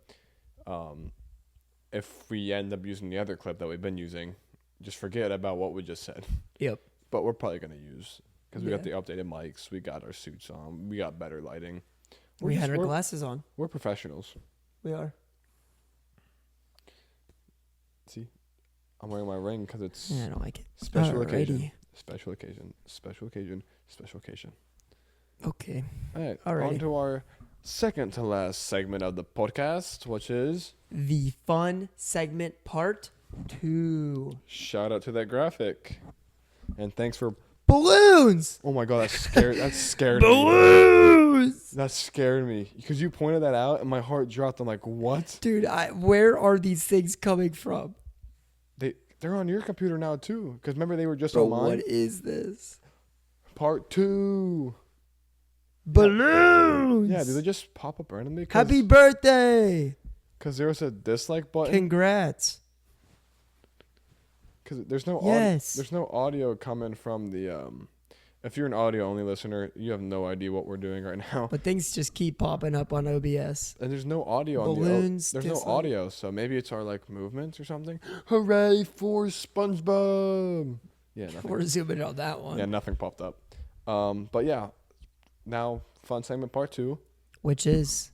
if we end up using the other clip that we've been using, just forget about what we just said. Yep. But we're probably gonna use because we got the updated mics, we got our suits on, we got better lighting. We had our glasses on. We're professionals. We are. See, I'm wearing my ring because it's Yeah, I don't like it. special Alrighty. occasion. Special occasion. Special occasion. Special occasion. Okay. All right. Alrighty. On to our second to last segment of the podcast, which is The fun segment part 2. shout out to that graphic, and thanks for. Balloons. Oh my god, that scared. That scared me. Balloons. That scared me because you pointed that out, and my heart dropped. I'm like, what? Dude, where are these things coming from? They're on your computer now too. Because remember they were just Bro, on mine. what is this? Part 2. Balloons. Yeah, do they just pop up randomly? Happy birthday. Because there was a dislike button. Congrats. Because there's no Yes. there's no audio coming from the if you're an audio only listener, you have no idea what we're doing right now. But things just keep popping up on OBS. And there's no audio Balloons, on the there's no dislike. audio, so maybe it's our like movements or something. Hooray for SpongeBob. Yeah, nothing. We're zooming on that one. Yeah, nothing popped up. But yeah, now fun segment part 2. Which is,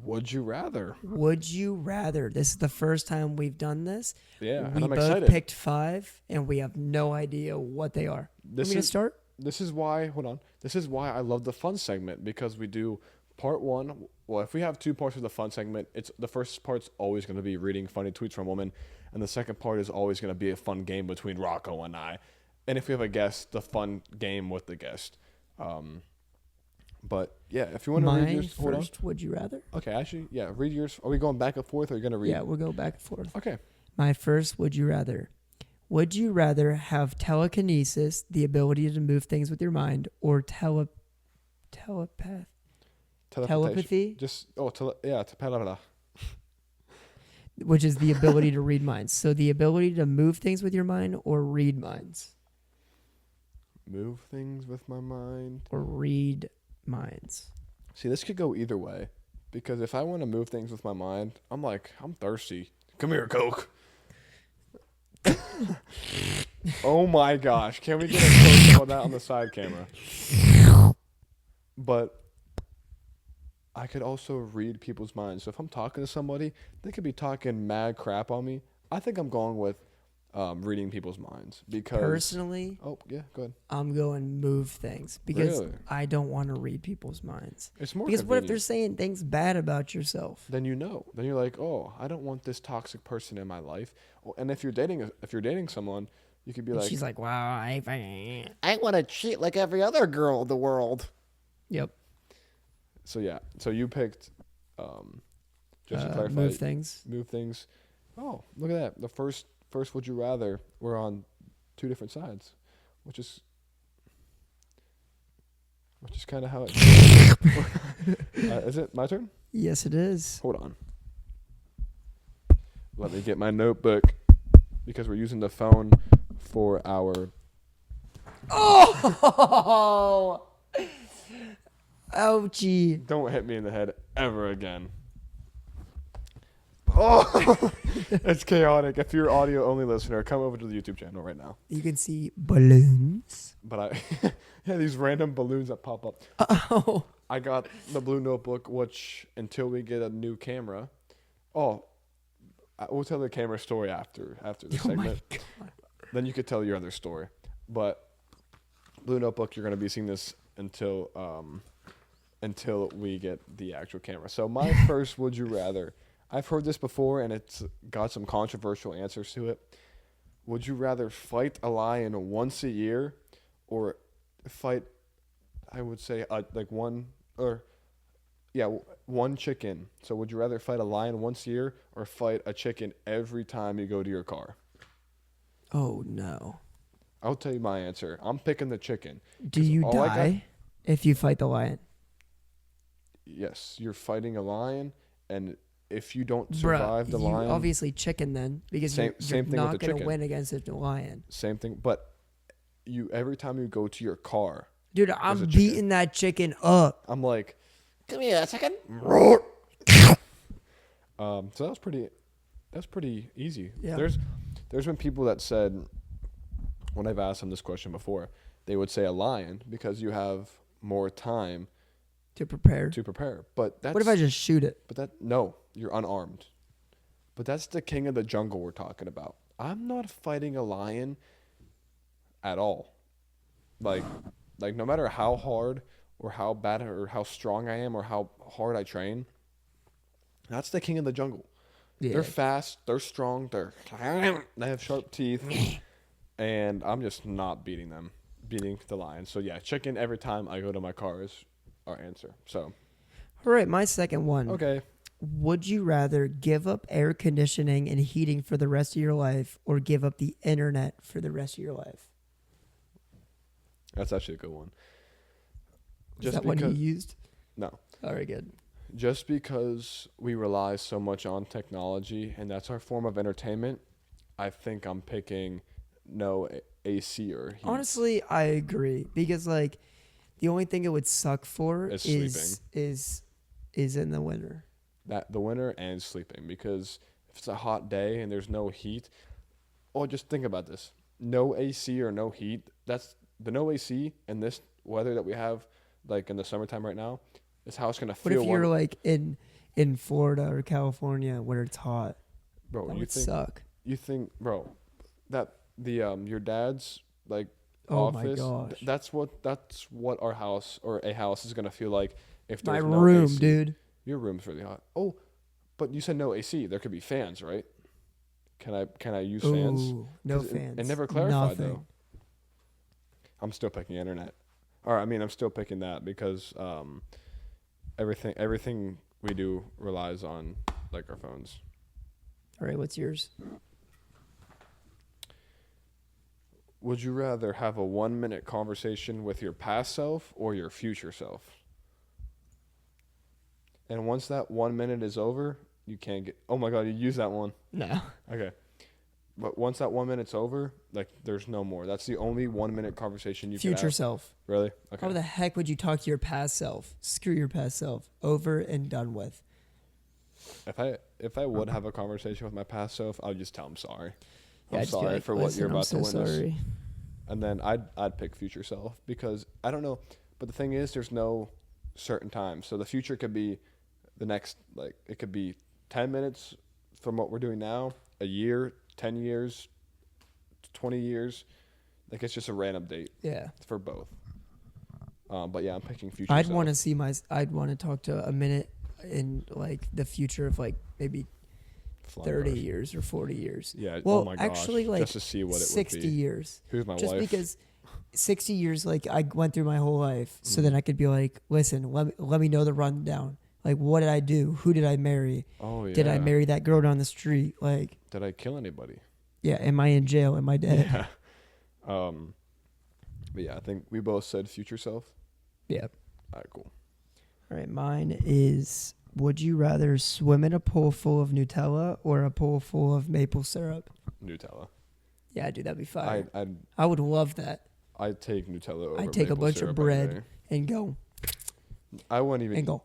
Would you rather? would you rather? This is the first time we've done this. Yeah, We and I'm both excited. picked 5, and we have no idea what they are. This Want me to is- start? This is why, hold on. This is why I love the fun segment, because we do part 1. Well, if we have 2 parts of the fun segment, it's the first part's always going to be reading funny tweets from women, and the second part is always going to be a fun game between Rocco and I. And if we have a guest, the fun game with the guest. But yeah, if you want to read My yours, hold on. first, would you rather? Okay, actually, yeah, read yours. Are we going back and forth, or are you going to read? Yeah, we'll go back and forth. Okay. My first, would you rather? Would you rather have telekinesis, the ability to move things with your mind, or telepathy? Telepathy? Just, telepathy. Which is the ability to read minds. So the ability to move things with your mind or read minds. Move things with my mind. Or read minds. See, this could go either way, because if I want to move things with my mind, I'm thirsty. Come here, Coke. Oh my gosh. Can we get a close-up on that on the side camera? But I could also read people's minds. So if I'm talking to somebody, they could be talking mad crap on me. I think I'm going with reading people's minds, because Personally, oh yeah, go ahead. I'm going move things because Really? I don't want to read people's minds. It's more Because what if they're convenient. saying things bad about yourself? Then you know. Then you're like, oh, I don't want this toxic person in my life. Oh, and if you're dating someone, you could be And like, she's like, wow, I want to cheat like every other girl in the world. Yep. so yeah. So you picked, just to clarify, Move things. Move things. Oh, look at that. The first would you rather, we're on 2 different sides, which is kind of how it. Is it my turn? Yes, it is. Hold on. Let me get my notebook, because we're using the phone for our. Oh! Ouchie. Don't hit me in the head ever again. Oh, it's chaotic. If you're audio only listener, come over to the YouTube channel right now. You can see balloons. But yeah, these random balloons that pop up. Oh. I got the blue notebook, which until we get a new camera. Oh, we'll tell the camera story after the segment. My God. Then you could tell your other story. But blue notebook, you're gonna be seeing this until we get the actual camera. So my first would you rather. I've heard this before, and it's got some controversial answers to it. Would you rather fight a lion once a year, or fight, I would say, one chicken? So would you rather fight a lion once a year, or fight a chicken every time you go to your car? Oh, no. I'll tell you my answer. I'm picking the chicken. Do 'Cause you all I got- die if you fight the lion? Yes, you're fighting a lion, and if you don't Bruh, survive the you lion, obviously chicken then, because Same you're thing with not the going to chicken. win against a lion. same thing. But you every time you go to your car, Dude, a I'm chicken. beating that chicken up. I'm like, Give me a second. so that's pretty easy. Yeah. There's been people that said when I've asked them this question before, they would say a lion because you have more time To prepare. But that's, What if I just shoot it? No, you're unarmed. But that's the king of the jungle we're talking about. I'm not fighting a lion at all. Like no matter how hard or how bad or how strong I am or how hard I train, that's the king of the jungle. Yeah. They're fast, they're strong, they have sharp teeth, and I'm just not beating the lion. So yeah, chicken every time I go to my car is our answer. So All right, my second one. okay. Would you rather give up air conditioning and heating for the rest of your life or give up the internet for the rest of your life? That's actually a good one. Is that one you used? No. All right, good. Just because we rely so much on technology and that's our form of entertainment, I think I'm picking no AC or heat. Honestly, I agree because like the only thing it would suck for Is is in the winter. The winter and sleeping, because if it's a hot day and there's no heat, just think about this. No AC or no heat, that's the no AC and this weather that we have like in the summertime right now is how it's going to feel. What if you're like in Florida or California where it's hot? Bro, that would suck. You think, bro, that your dad's like office, my gosh. That's what our house or a house is going to feel like if there's my no room, AC. dude. Your room's really hot. Oh, but you said no AC. There could be fans, right? Can I use fans? No fans. It never clarified Nothing. though. I'm still picking internet. I'm still picking that because everything we do relies on like our phones. All right, what's yours? Would you rather have a 1-minute conversation with your past self or your future self? And once that 1 minute is over, you can't get... Oh, my God, you used that one. No. Okay. But once that 1 minute's over, like, there's no more. That's the only 1 minute conversation you can have. Future self. Really? Okay. How the heck would you talk to your past self? Screw your past self. Over and done with. If I would have a conversation with my past self, I would just tell him sorry. Yeah, I'm sorry for what you're about to witness. Sorry. And then I'd pick future self because I don't know. But the thing is, there's no certain time. So the future could be the next, like, it could be 10 minutes from what we're doing now, a year, 10 years, 20 years. Like, it's just a random date. Yeah. For both. But yeah, I'm picking future I'd self. want to I'd want to talk to a minute in like the future of like maybe 30 years or 40 years. Yeah. Well, oh my gosh. actually, like just to see what it 60 would be. years. Who's my just wife? Because 60 years, like I went through my whole life, so then I could be like, listen, let me know the rundown. Like, what did I do? Who did I marry? Oh yeah. Did I marry that girl down the street? Like, did I kill anybody? Yeah. Am I in jail? Am I dead? Yeah. But yeah, I think we both said future self. Yeah. All right, cool. All right, mine is: would you rather swim in a pool full of Nutella or a pool full of maple syrup? Nutella. Yeah, dude, that'd be fire. I'd I would love that. I'd take Nutella over I'd take a maple bunch syrup of any bread day. and go I wouldn't even. and go.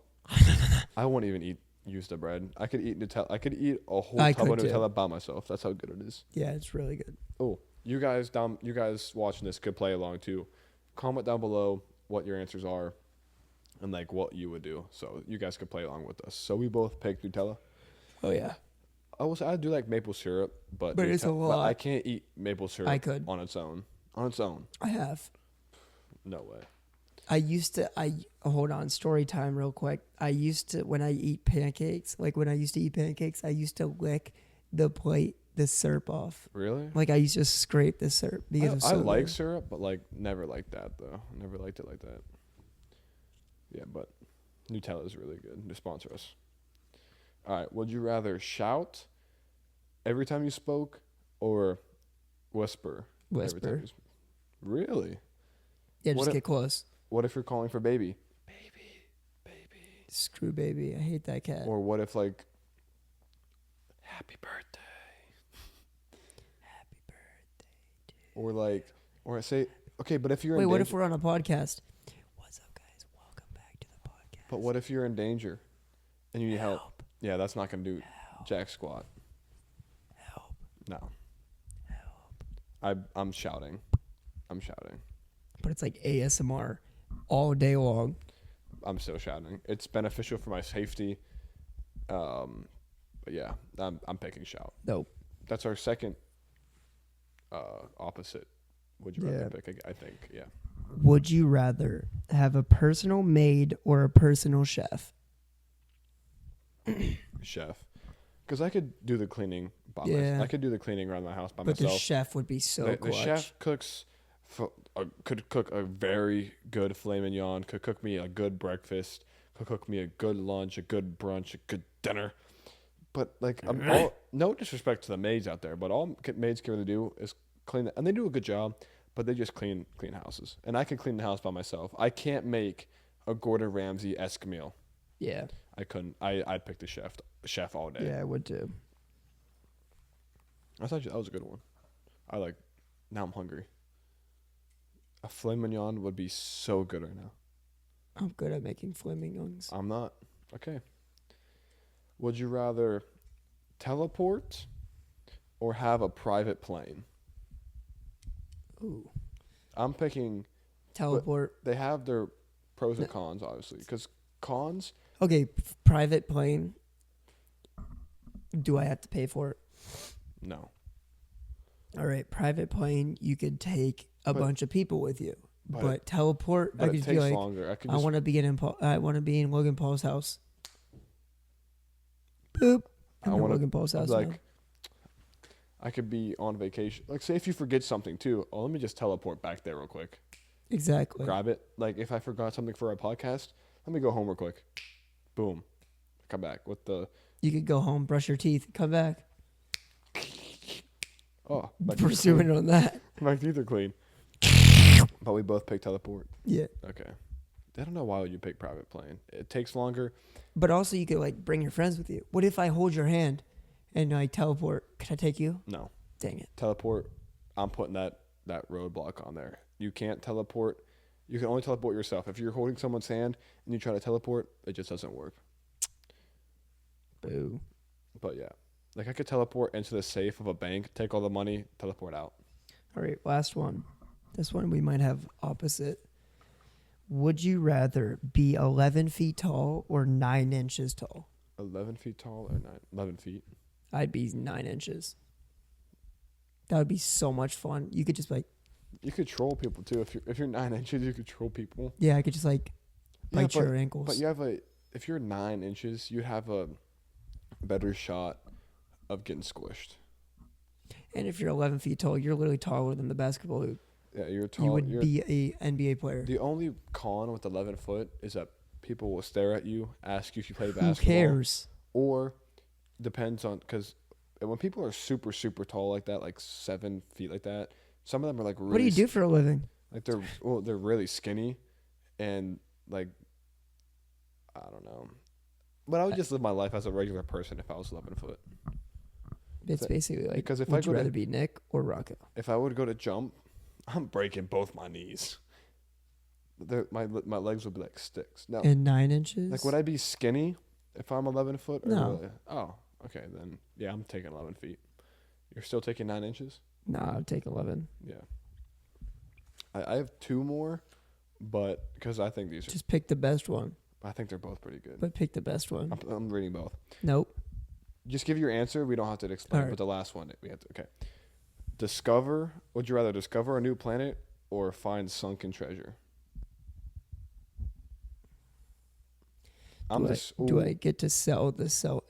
I won't even use the bread. I could eat Nutella. I could eat a whole I tub of could too. Nutella by myself. That's how good it is. Yeah, it's really good. Oh, you guys watching this could play along too. Comment down below what your answers are and like what you would do. So you guys could play along with us. So we both picked Nutella. Oh yeah. I do like maple syrup, but it's a lot. But I can't eat maple syrup I could. on its own. On its own. I have. No way. Hold on, story time real quick. When I used to eat pancakes, I used to lick the syrup off. Really? Like I used to scrape the syrup because it was so I like good. syrup, but like never liked that though. Never liked it like that. Yeah, but Nutella is really good. To sponsor us. All right. Would you rather shout every time you spoke or whisper? Whisper. Every time you Really? Yeah, just What get close. What if you're calling for baby? Screw baby. I hate that cat. Or what if like happy birthday? Happy birthday. Or like, or I say, okay, but if you're Wait, in what danger, if we're on a podcast? What's up, guys? Welcome back to the podcast. but what if you're in danger and you need help? Yeah, that's not gonna do jack squat. Help. No. Help. I'm shouting. I'm shouting. But it's like ASMR all day long. I'm still shouting. It's beneficial for my safety. But yeah, I'm picking shout. Nope. That's our second opposite. Would you rather Yeah. pick? I think. Yeah. Would you rather have a personal maid or a personal chef? Chef, because I could do the cleaning by Yeah. myself. I could do the cleaning around my house by But myself. the chef would be so The clutch. chef cooks, could cook a very good filet mignon. Could cook me a good breakfast. Could cook me a good lunch, a good brunch, a good dinner. But like, no disrespect to the maids out there, but all maids can really do is clean, and they do a good job. But they just clean houses, and I can clean the house by myself. I can't make a Gordon Ramsay-esque meal. Yeah. I couldn't. I'd pick the chef all day. Yeah, I would too. I thought that was a good one. Now I'm hungry. A filet mignon would be so good right now. I'm good at making filet mignons. I'm not. Okay. Would you rather teleport or have a private plane? Ooh. I'm picking. Teleport. They have their pros and cons, obviously. Because cons. Okay, private plane. Do I have to pay for it? No. All right, private plane. You could take a bunch of people with you, but teleport. But I it could takes be like, longer. I want to be I want to be in Logan Paul's house. Boop. I'm in Logan Paul's house. Like, now. I could be on vacation. Like, say if you forget something too. Oh, let me just teleport back there real quick. Exactly. Grab it. Like, if I forgot something for our podcast, let me go home real quick. Boom. Come back with the. You could go home, brush your teeth, come back. Oh, Pursuing on that. my teeth are clean. But we both picked teleport. Yeah. Okay. I don't know why would you pick private plane. It takes longer. But also, you could like bring your friends with you. What if I hold your hand and I teleport? Can I take you? No. Dang it. Teleport. I'm putting that roadblock on there. You can't teleport. You can only teleport yourself. If you're holding someone's hand and you try to teleport, it just doesn't work. Boo. But yeah. Like, I could teleport into the safe of a bank, take all the money, teleport out. All right, last one. This one we might have opposite. Would you rather be 11 feet tall or 9 inches tall? 11 feet tall or 11 feet? I'd be 9 inches. That would be so much fun. You could just like. You could troll people too. If you're 9 inches, you could troll people. Yeah, I could just like bite your ankles. But you have if you're 9 inches, you have a better shot of getting squished. And if you're 11 feet tall, you're literally taller than the basketball hoop. Yeah, you're tall. You would be a NBA player. The only con with 11 foot is that people will stare at you, ask you if you play basketball. Who cares? Or depends on, because when people are super, super tall like that, like 7 feet like that, some of them are like really. What do you do for a living? Like they're really skinny, and like, I don't know. But I would just live my life as a regular person if I was 11 foot. It's basically like, because if would I you rather be Nick or Rocco? If I would go to jump, I'm breaking both my knees. My legs would be like sticks. No. And 9 inches? Like, would I be skinny if I'm 11 foot? Or No. Really? Oh, okay. Then, yeah, I'm taking 11 feet. You're still taking 9 inches? Nah, I'd take 11. Yeah. I have 2 more, but because I think these are. Just pick the best one. I think they're both pretty good. But pick the best one. I'm reading both. Nope. Just give your answer. We don't have to explain. Right. But the last one, we have to. Okay. Would you rather discover a new planet or find sunken treasure? Do I get to sell the cell?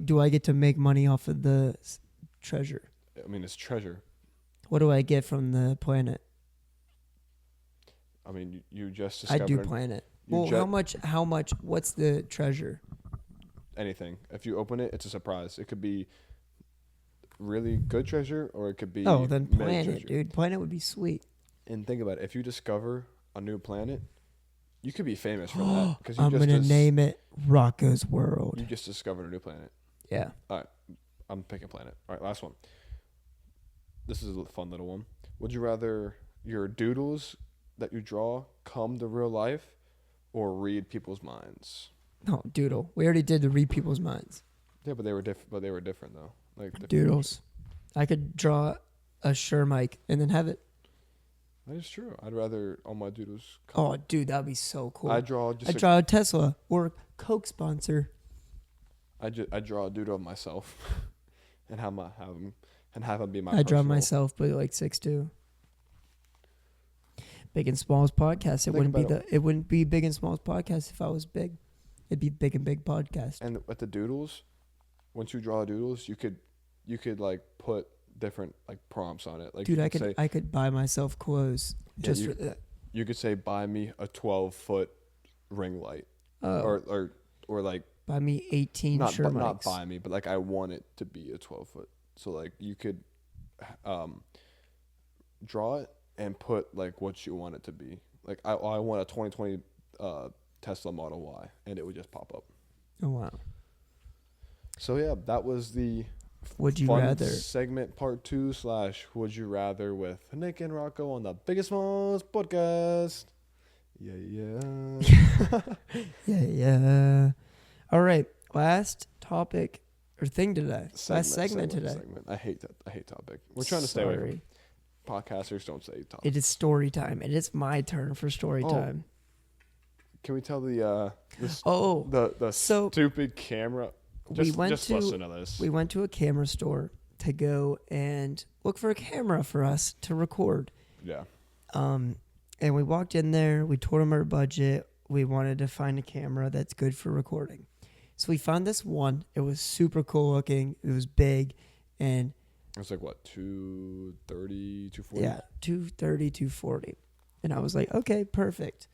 Do I get to make money off of the treasure? I mean, it's treasure. What do I get from the planet? I mean, you just discovered. I do planet. Well, how much? What's the treasure? Anything. If you open it, it's a surprise. It could be really good treasure, or it could be. Oh, then mega planet, treasure. dude. Planet would be sweet. And think about it. If you discover a new planet, you could be famous for that. Because I'm gonna name it Rocco's World. You just discovered a new planet. Yeah. All right. I'm picking planet. All right, last one. This is a fun little one. Would you rather your doodles that you draw come to real life, or read people's minds? No, doodle. We already did the read people's minds. Yeah, but they were different. But they were different though. Like Doodles. I could draw a Shermike and then have it. That is true. I'd rather all my doodles. Oh, dude, that'd be so cool. I draw a Tesla or Coke sponsor. I draw a doodle of myself, and have him be my. I draw myself, but like 6'2". Big and Small's podcast. It wouldn't be Big and Small's podcast if I was big. It'd be Big and Big podcast. And with the doodles, once you draw doodles, you could like put different like prompts on it. Like, dude, I could buy myself clothes just for that. You could say, buy me a 12-foot ring light, or like buy me 18 shirt mics. Not buy me, but like I want it to be a 12-foot. So like you could draw it and put like what you want it to be. Like I want a 2020 Tesla Model Y, and it would just pop up. Oh wow. So yeah, that was the Would You fun Rather segment part 2 / Would You Rather with Nick and Rocco on the Biggest Smalls podcast. Yeah. All right, last topic or thing today. Last segment today. I hate that. I hate topic. We're trying to stay away from podcasters. Don't say topic. It is story time. It is my turn for story time. Can we tell the so stupid camera? Listen to this. We went to a camera store to go and look for a camera for us to record. Yeah. And we walked in there. We told them our budget. We wanted to find a camera that's good for recording. So we found this one. It was super cool looking. It was big, and it was like what, 230, 240? Yeah, 230, 240. And I was like, okay, perfect.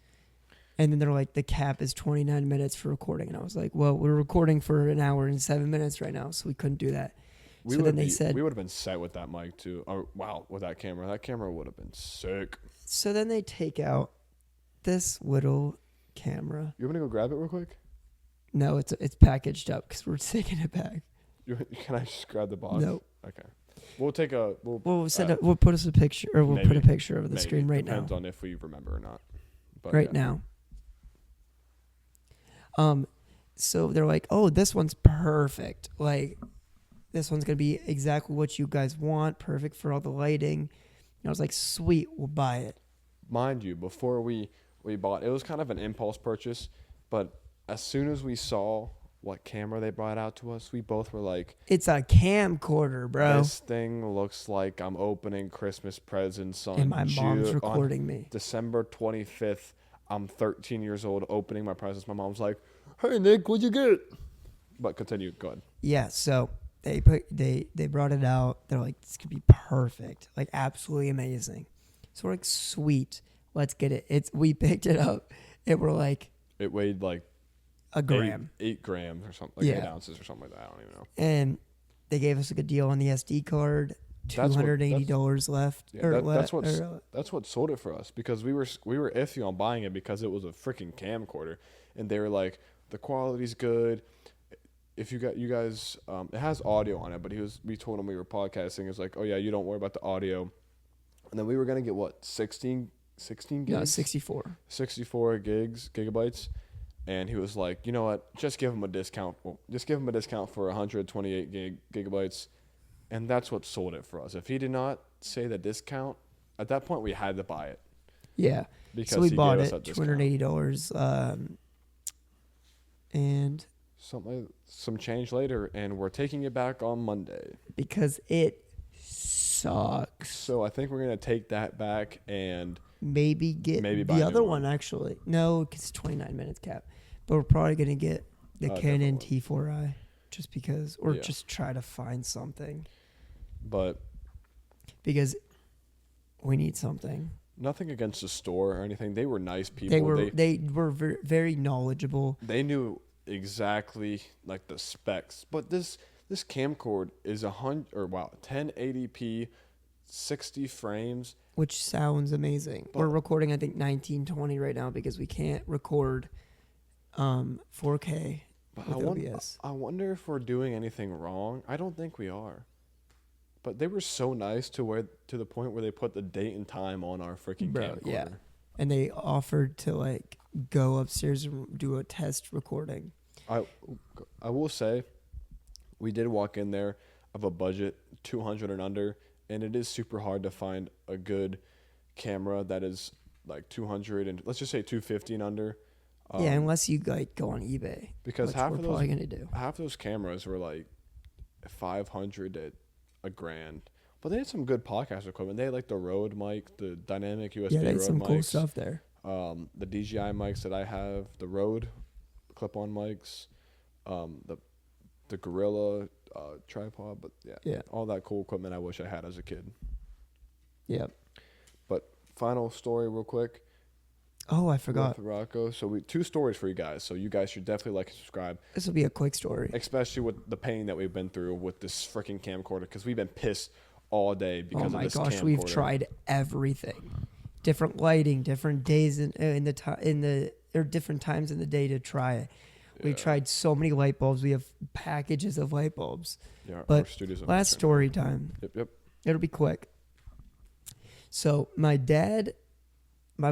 And then they're like, the cap is 29 minutes for recording. And I was like, well, we're recording for an hour and 7 minutes right now, so we couldn't do that. So then they said, we would have been set with that mic too. Oh, wow, with that camera. That camera would have been sick. So then they take out this little camera. You want me to go grab it real quick? No, it's packaged up because we're taking it back. Can I just grab the box? No. Okay. We'll take a. We'll put us a picture, or we'll put a picture of the screen right now. Depends on if we remember or not. But right now. So they're like, oh, this one's perfect. Like, this one's gonna be exactly what you guys want. Perfect for all the lighting. And I was like, sweet, we'll buy it. Mind you, before we bought, it was kind of an impulse purchase, but as soon as we saw what camera they brought out to us, we both were like, it's a camcorder, bro. This thing looks like I'm opening Christmas presents on and my mom's recording me. December 25th. I'm 13 years old opening my presents. My mom's like, hey, Nick, what'd you get? But continue. Go ahead. Yeah, so they brought it out. They're like, this could be perfect. Like, absolutely amazing. So we're like, sweet. Let's get it. We picked it up. It weighed like a gram. 8 grams or something. Like 8 ounces or something like that. I don't even know. And they gave us a good deal on the SD card. $280 left. Yeah, that's what sold it for us, because we were iffy on buying it because it was a freaking camcorder, and they were like, the quality's good. If you guys, it has audio on it, but we told him we were podcasting. It's like, oh yeah, you don't worry about the audio. And then we were gonna get what, 16 gigs? No, 64. 64 gigabytes. And he was like, you know what? Just give him a discount. Well, just give him a discount for 128 gigabytes. And that's what sold it for us. If he did not say the discount, at that point we had to buy it. Yeah. Because so we bought it, $280, and some change later, and we're taking it back on Monday because it sucks. So I think we're gonna take that back and maybe buy the other one. Actually, no, because it's 29 minutes cap. But we're probably gonna get the Canon T4i, just because, or just try to find something. But because we need something. Nothing against the store or anything. They were nice people. They were very knowledgeable. They knew exactly like the specs. But this camcorder is 1080p, 60 frames, which sounds amazing. We're recording, I think, 1920 right now because we can't record 4K with OBS. I wonder if we're doing anything wrong. I don't think we are. But they were so nice to the point where they put the date and time on our freaking camcorder. Yeah. And they offered to like go upstairs and do a test recording. I will say, we did walk in there of a budget 200 and under, and it is super hard to find a good camera that is like 200 and let's just say 250 and under. Yeah, unless you like go on eBay. Because which half we're of those probably gonna do. half those cameras were like 500 to a grand. But they had some good podcast equipment. They had like the Rode mic, the dynamic USB Yeah, they had Rode some mics, cool stuff there. the DJI mics that I have, the Rode clip-on mics, the Gorilla tripod, but Yeah. all that cool equipment I wish I had as a kid. Yep. But final story real quick. Oh, I forgot. With Rocco. So we 2 stories for you guys. So you guys should definitely like and subscribe. This will be a quick story. Especially with the pain that we've been through with this freaking camcorder because we've been pissed all day because Oh my of this gosh, camcorder. we've tried everything. Different lighting, different days or different times in the day to try it. We've tried so many light bulbs. We have packages of light bulbs. Yeah, our But studio's last story time. Yep. It'll be quick. So my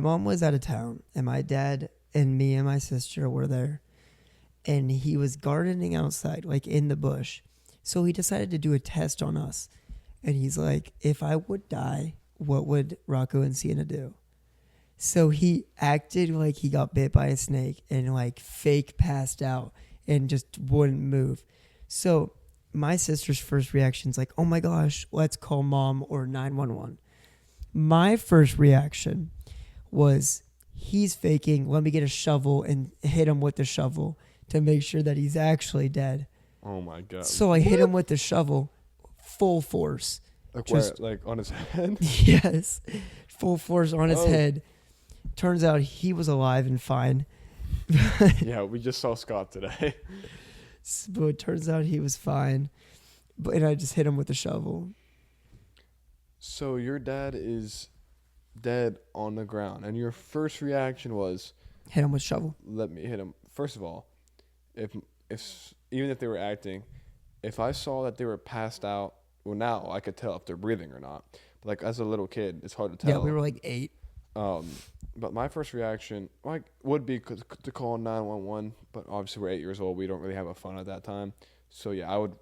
mom was out of town, and my dad and me and my sister were there, and he was gardening outside, like in the bush. So he decided to do a test on us, and he's like, if I would die, what would Rocco and Sienna do? So he acted like he got bit by a snake and like fake passed out and just wouldn't move. So my sister's first reaction is like, oh my gosh, let's call mom or 911. My first reaction was he's faking, let me get a shovel and hit him with the shovel to make sure that he's actually dead. Oh my god. So I hit him with the shovel, full force. Like where? Like on his head? Yes. Full force on his head. Turns out he was alive and fine. Yeah, we just saw Scott today. But it turns out he was fine. And I just hit him with the shovel. So your dad is dead on the ground, and your first reaction was Hit him with shovel. let me hit him. First of all, if even if they were acting, if I saw that they were passed out, well, now I could tell if they're breathing or not. But like as a little kid, it's hard to tell. Yeah, we were like 8. But my first reaction would be to call 911, but obviously we're 8 years old. We don't really have a phone at that time. So yeah, I would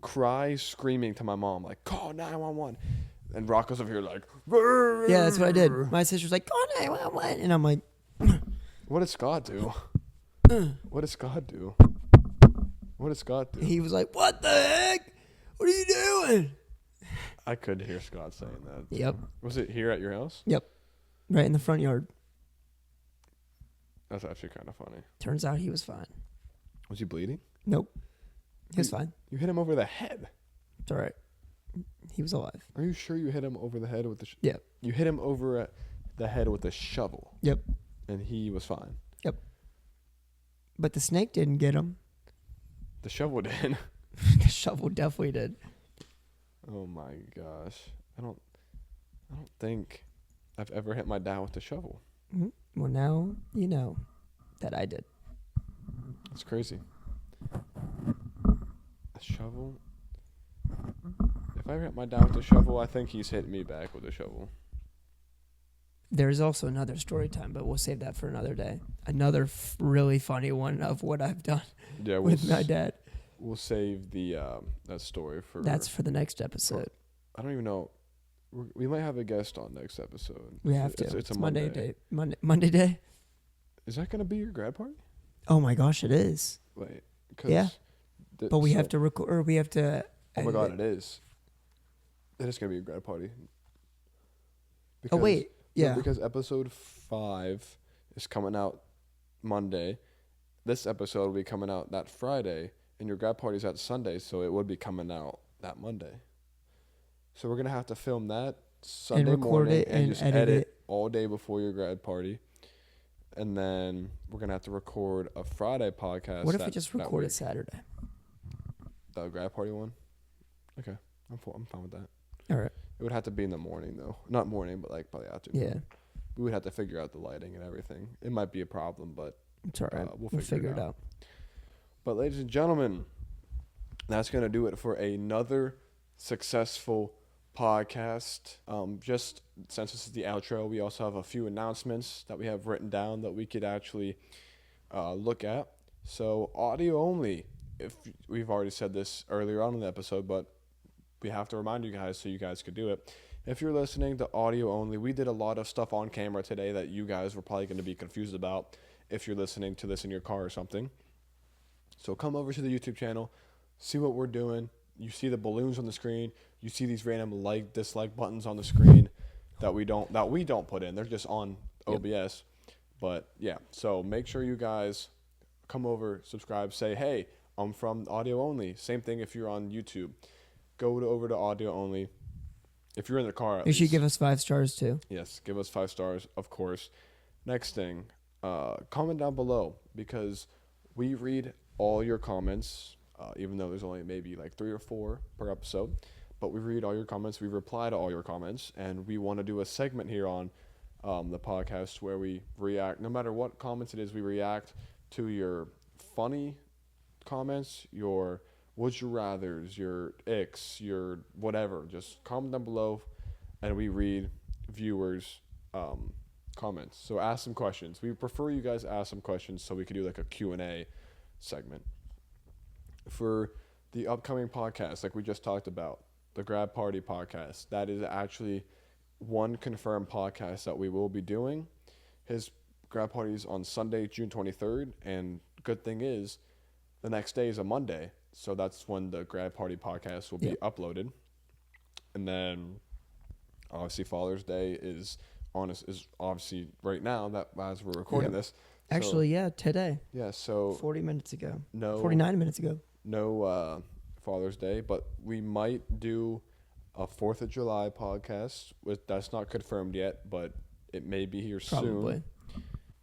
cry screaming to my mom like, call 911. And Rocco's over here like, yeah, that's what I did. My sister's like, call 911. And I'm like, what did Scott do? What did Scott do? What did Scott do? he was like, what the heck? What are you doing? I could hear Scott saying that. Yep. Was it here at your house? Yep. Right in the front yard. That's actually kind of funny. Turns out he was fine. Was he bleeding? Nope. He was fine. You hit him over the head. It's all right. He was alive. Are you sure you hit him over the head with the Yeah. You hit him over the head with a shovel. Yep. And he was fine. Yep. But the snake didn't get him. The shovel did. The shovel definitely did. Oh my gosh. I don't think I've ever hit my dad with a shovel. Mm-hmm. Well, now you know that I did. That's crazy. A shovel? If I ever hit my dad with a shovel, I think he's hit me back with a shovel. There's also another story time, but we'll save that for another day. Another really funny one of what I've done with my dad. We'll save the that story for... That's for the next episode. I don't even know. We might have a guest on next episode. We have to. It's a Monday day. Monday day? Is that going to be your grad party? Oh my gosh, it is. Wait. Yeah. But we have to record, or we have to... Oh my god, it is. It is going to be a grad party. Oh wait, yeah. Because episode 5 is coming out Monday. This episode will be coming out that Friday, and your grad party is that Sunday, so it would be coming out that Monday. So we're going to have to film that Sunday and record morning it and just edit it all day before your grad party. And then we're going to have to record a Friday podcast. What if we just record it Saturday? The grad party one? Okay. I'm fine with that. All right. It would have to be in the morning, though. Not morning, but like probably afternoon. Yeah. We would have to figure out the lighting and everything. It might be a problem, but it's all right. We'll figure it out. But ladies and gentlemen, that's going to do it for another successful podcast. Just since this is the outro, we also have a few announcements that we have written down that we could actually look at. So audio only. If we've already said this earlier on in the episode, but we have to remind you guys so you guys could do it. If you're listening to audio only, we did a lot of stuff on camera today that you guys were probably going to be confused about if you're listening to this in your car or something. So come over to the YouTube channel, see what we're doing. You see the balloons on the screen. You see these random like, dislike buttons on the screen that we don't put in. They're just on OBS. But yeah, so make sure you guys come over, subscribe, say, hey, I'm from audio only. Same thing if you're on YouTube. Go over to audio only. If you're in the car, you should give us 5 stars too. Yes, give us 5 stars, of course. Next thing, comment down below because we read all your comments, even though there's only maybe like 3 or 4 per episode. But we read all your comments. We reply to all your comments. And we want to do a segment here on the podcast where we react. No matter what comments it is, we react to your funny comments, your would you rathers, your icks, your whatever. Just comment down below and we read viewers' comments. So ask some questions. We prefer you guys ask some questions so we could do like a Q&A segment. For the upcoming podcast, like we just talked about, the Grad Party podcast, that is actually one confirmed podcast that we will be doing. His grad party is on Sunday, June 23rd, and good thing is the next day is a Monday, so that's when the Grad Party podcast will be uploaded. And then obviously Father's Day is obviously right now that as we're recording this. Actually, today. Yeah, so 40 minutes ago. No, 49 minutes ago. No Father's Day, but we might do a 4th of July podcast. That's not confirmed yet, but it may be here soon.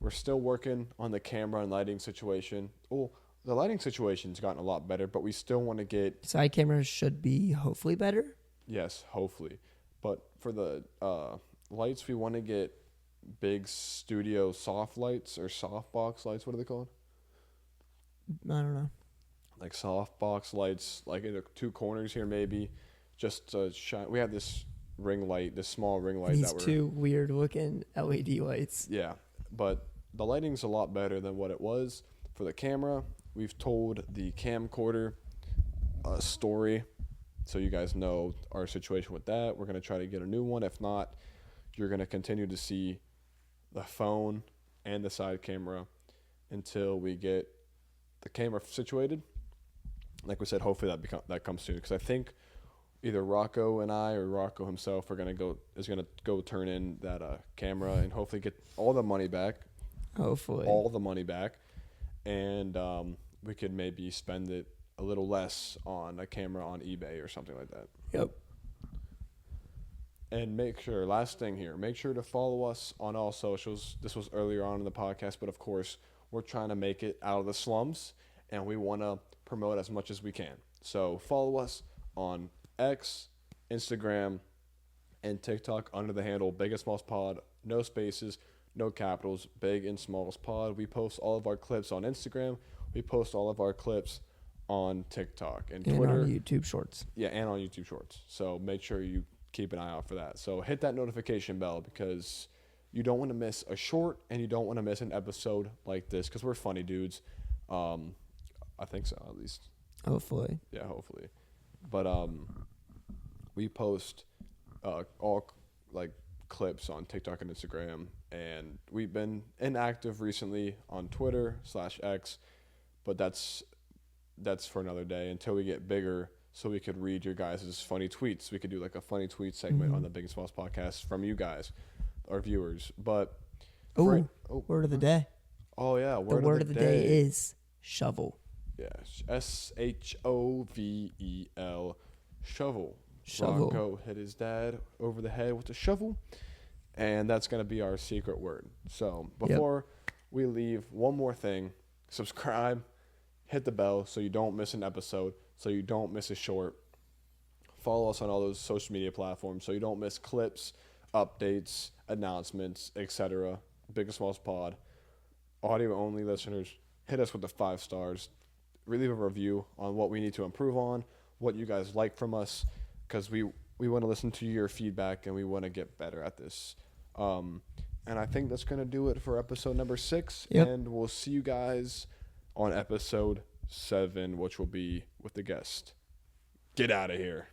We're still working on the camera and lighting situation. Oh, the lighting situation's gotten a lot better, but we still want to get... Side cameras should be hopefully better. Yes, hopefully. But for the lights, we want to get big studio soft lights or softbox lights. What are they called? I don't know. Like softbox lights, like in the 2 corners here maybe, just to shine. We have this ring light, this small ring light. These 2 weird looking LED lights. Yeah, but the lighting's a lot better than what it was. For the camera, we've told the camcorder story, so you guys know our situation with that. We're going to try to get a new one. If not, you're going to continue to see the phone and the side camera until we get the camera situated. Like we said, hopefully that comes soon, because I think either Rocco and I or Rocco himself is going to go turn in that camera and hopefully get all the money back. Hopefully. All the money back. And we could maybe spend it a little less on a camera on eBay or something like that. Yep. And last thing here, make sure to follow us on all socials. This was earlier on in the podcast, but of course, we're trying to make it out of the slums, and we want to promote as much as we can. So follow us on X, Instagram, and TikTok under the handle Big and Smalls Pod. No spaces, no capitals, Big and Smalls Pod. We post all of our clips on Instagram. We post all of our clips on TikTok and Twitter. And on YouTube Shorts. Yeah, and on YouTube Shorts. So make sure you keep an eye out for that. So hit that notification bell because you don't want to miss a short and you don't want to miss an episode like this because we're funny dudes. I think so, at least. Hopefully. Yeah, hopefully. But we post all like clips on TikTok and Instagram, and we've been inactive recently on Twitter/X, but that's for another day until we get bigger, so we could read your guys' funny tweets. We could do like a funny tweet segment on the Big and Smalls podcast from you guys, our viewers. But word of the day. Oh yeah, the word of the day is shovel. Yeah, SHOVEL, shovel. Shovel. Rocco hit his dad over the head with a shovel, and that's going to be our secret word. So before we leave, one more thing. Subscribe, hit the bell so you don't miss an episode, so you don't miss a short. Follow us on all those social media platforms so you don't miss clips, updates, announcements, etc. Big and Smalls Pod. Audio only listeners, hit us with the 5 stars. Leave a review on what we need to improve on, what you guys like from us, because we want to listen to your feedback and we want to get better at this. And I think that's going to do it for episode number 6. Yep. And we'll see you guys on episode 7, which will be with the guest. Get out of here.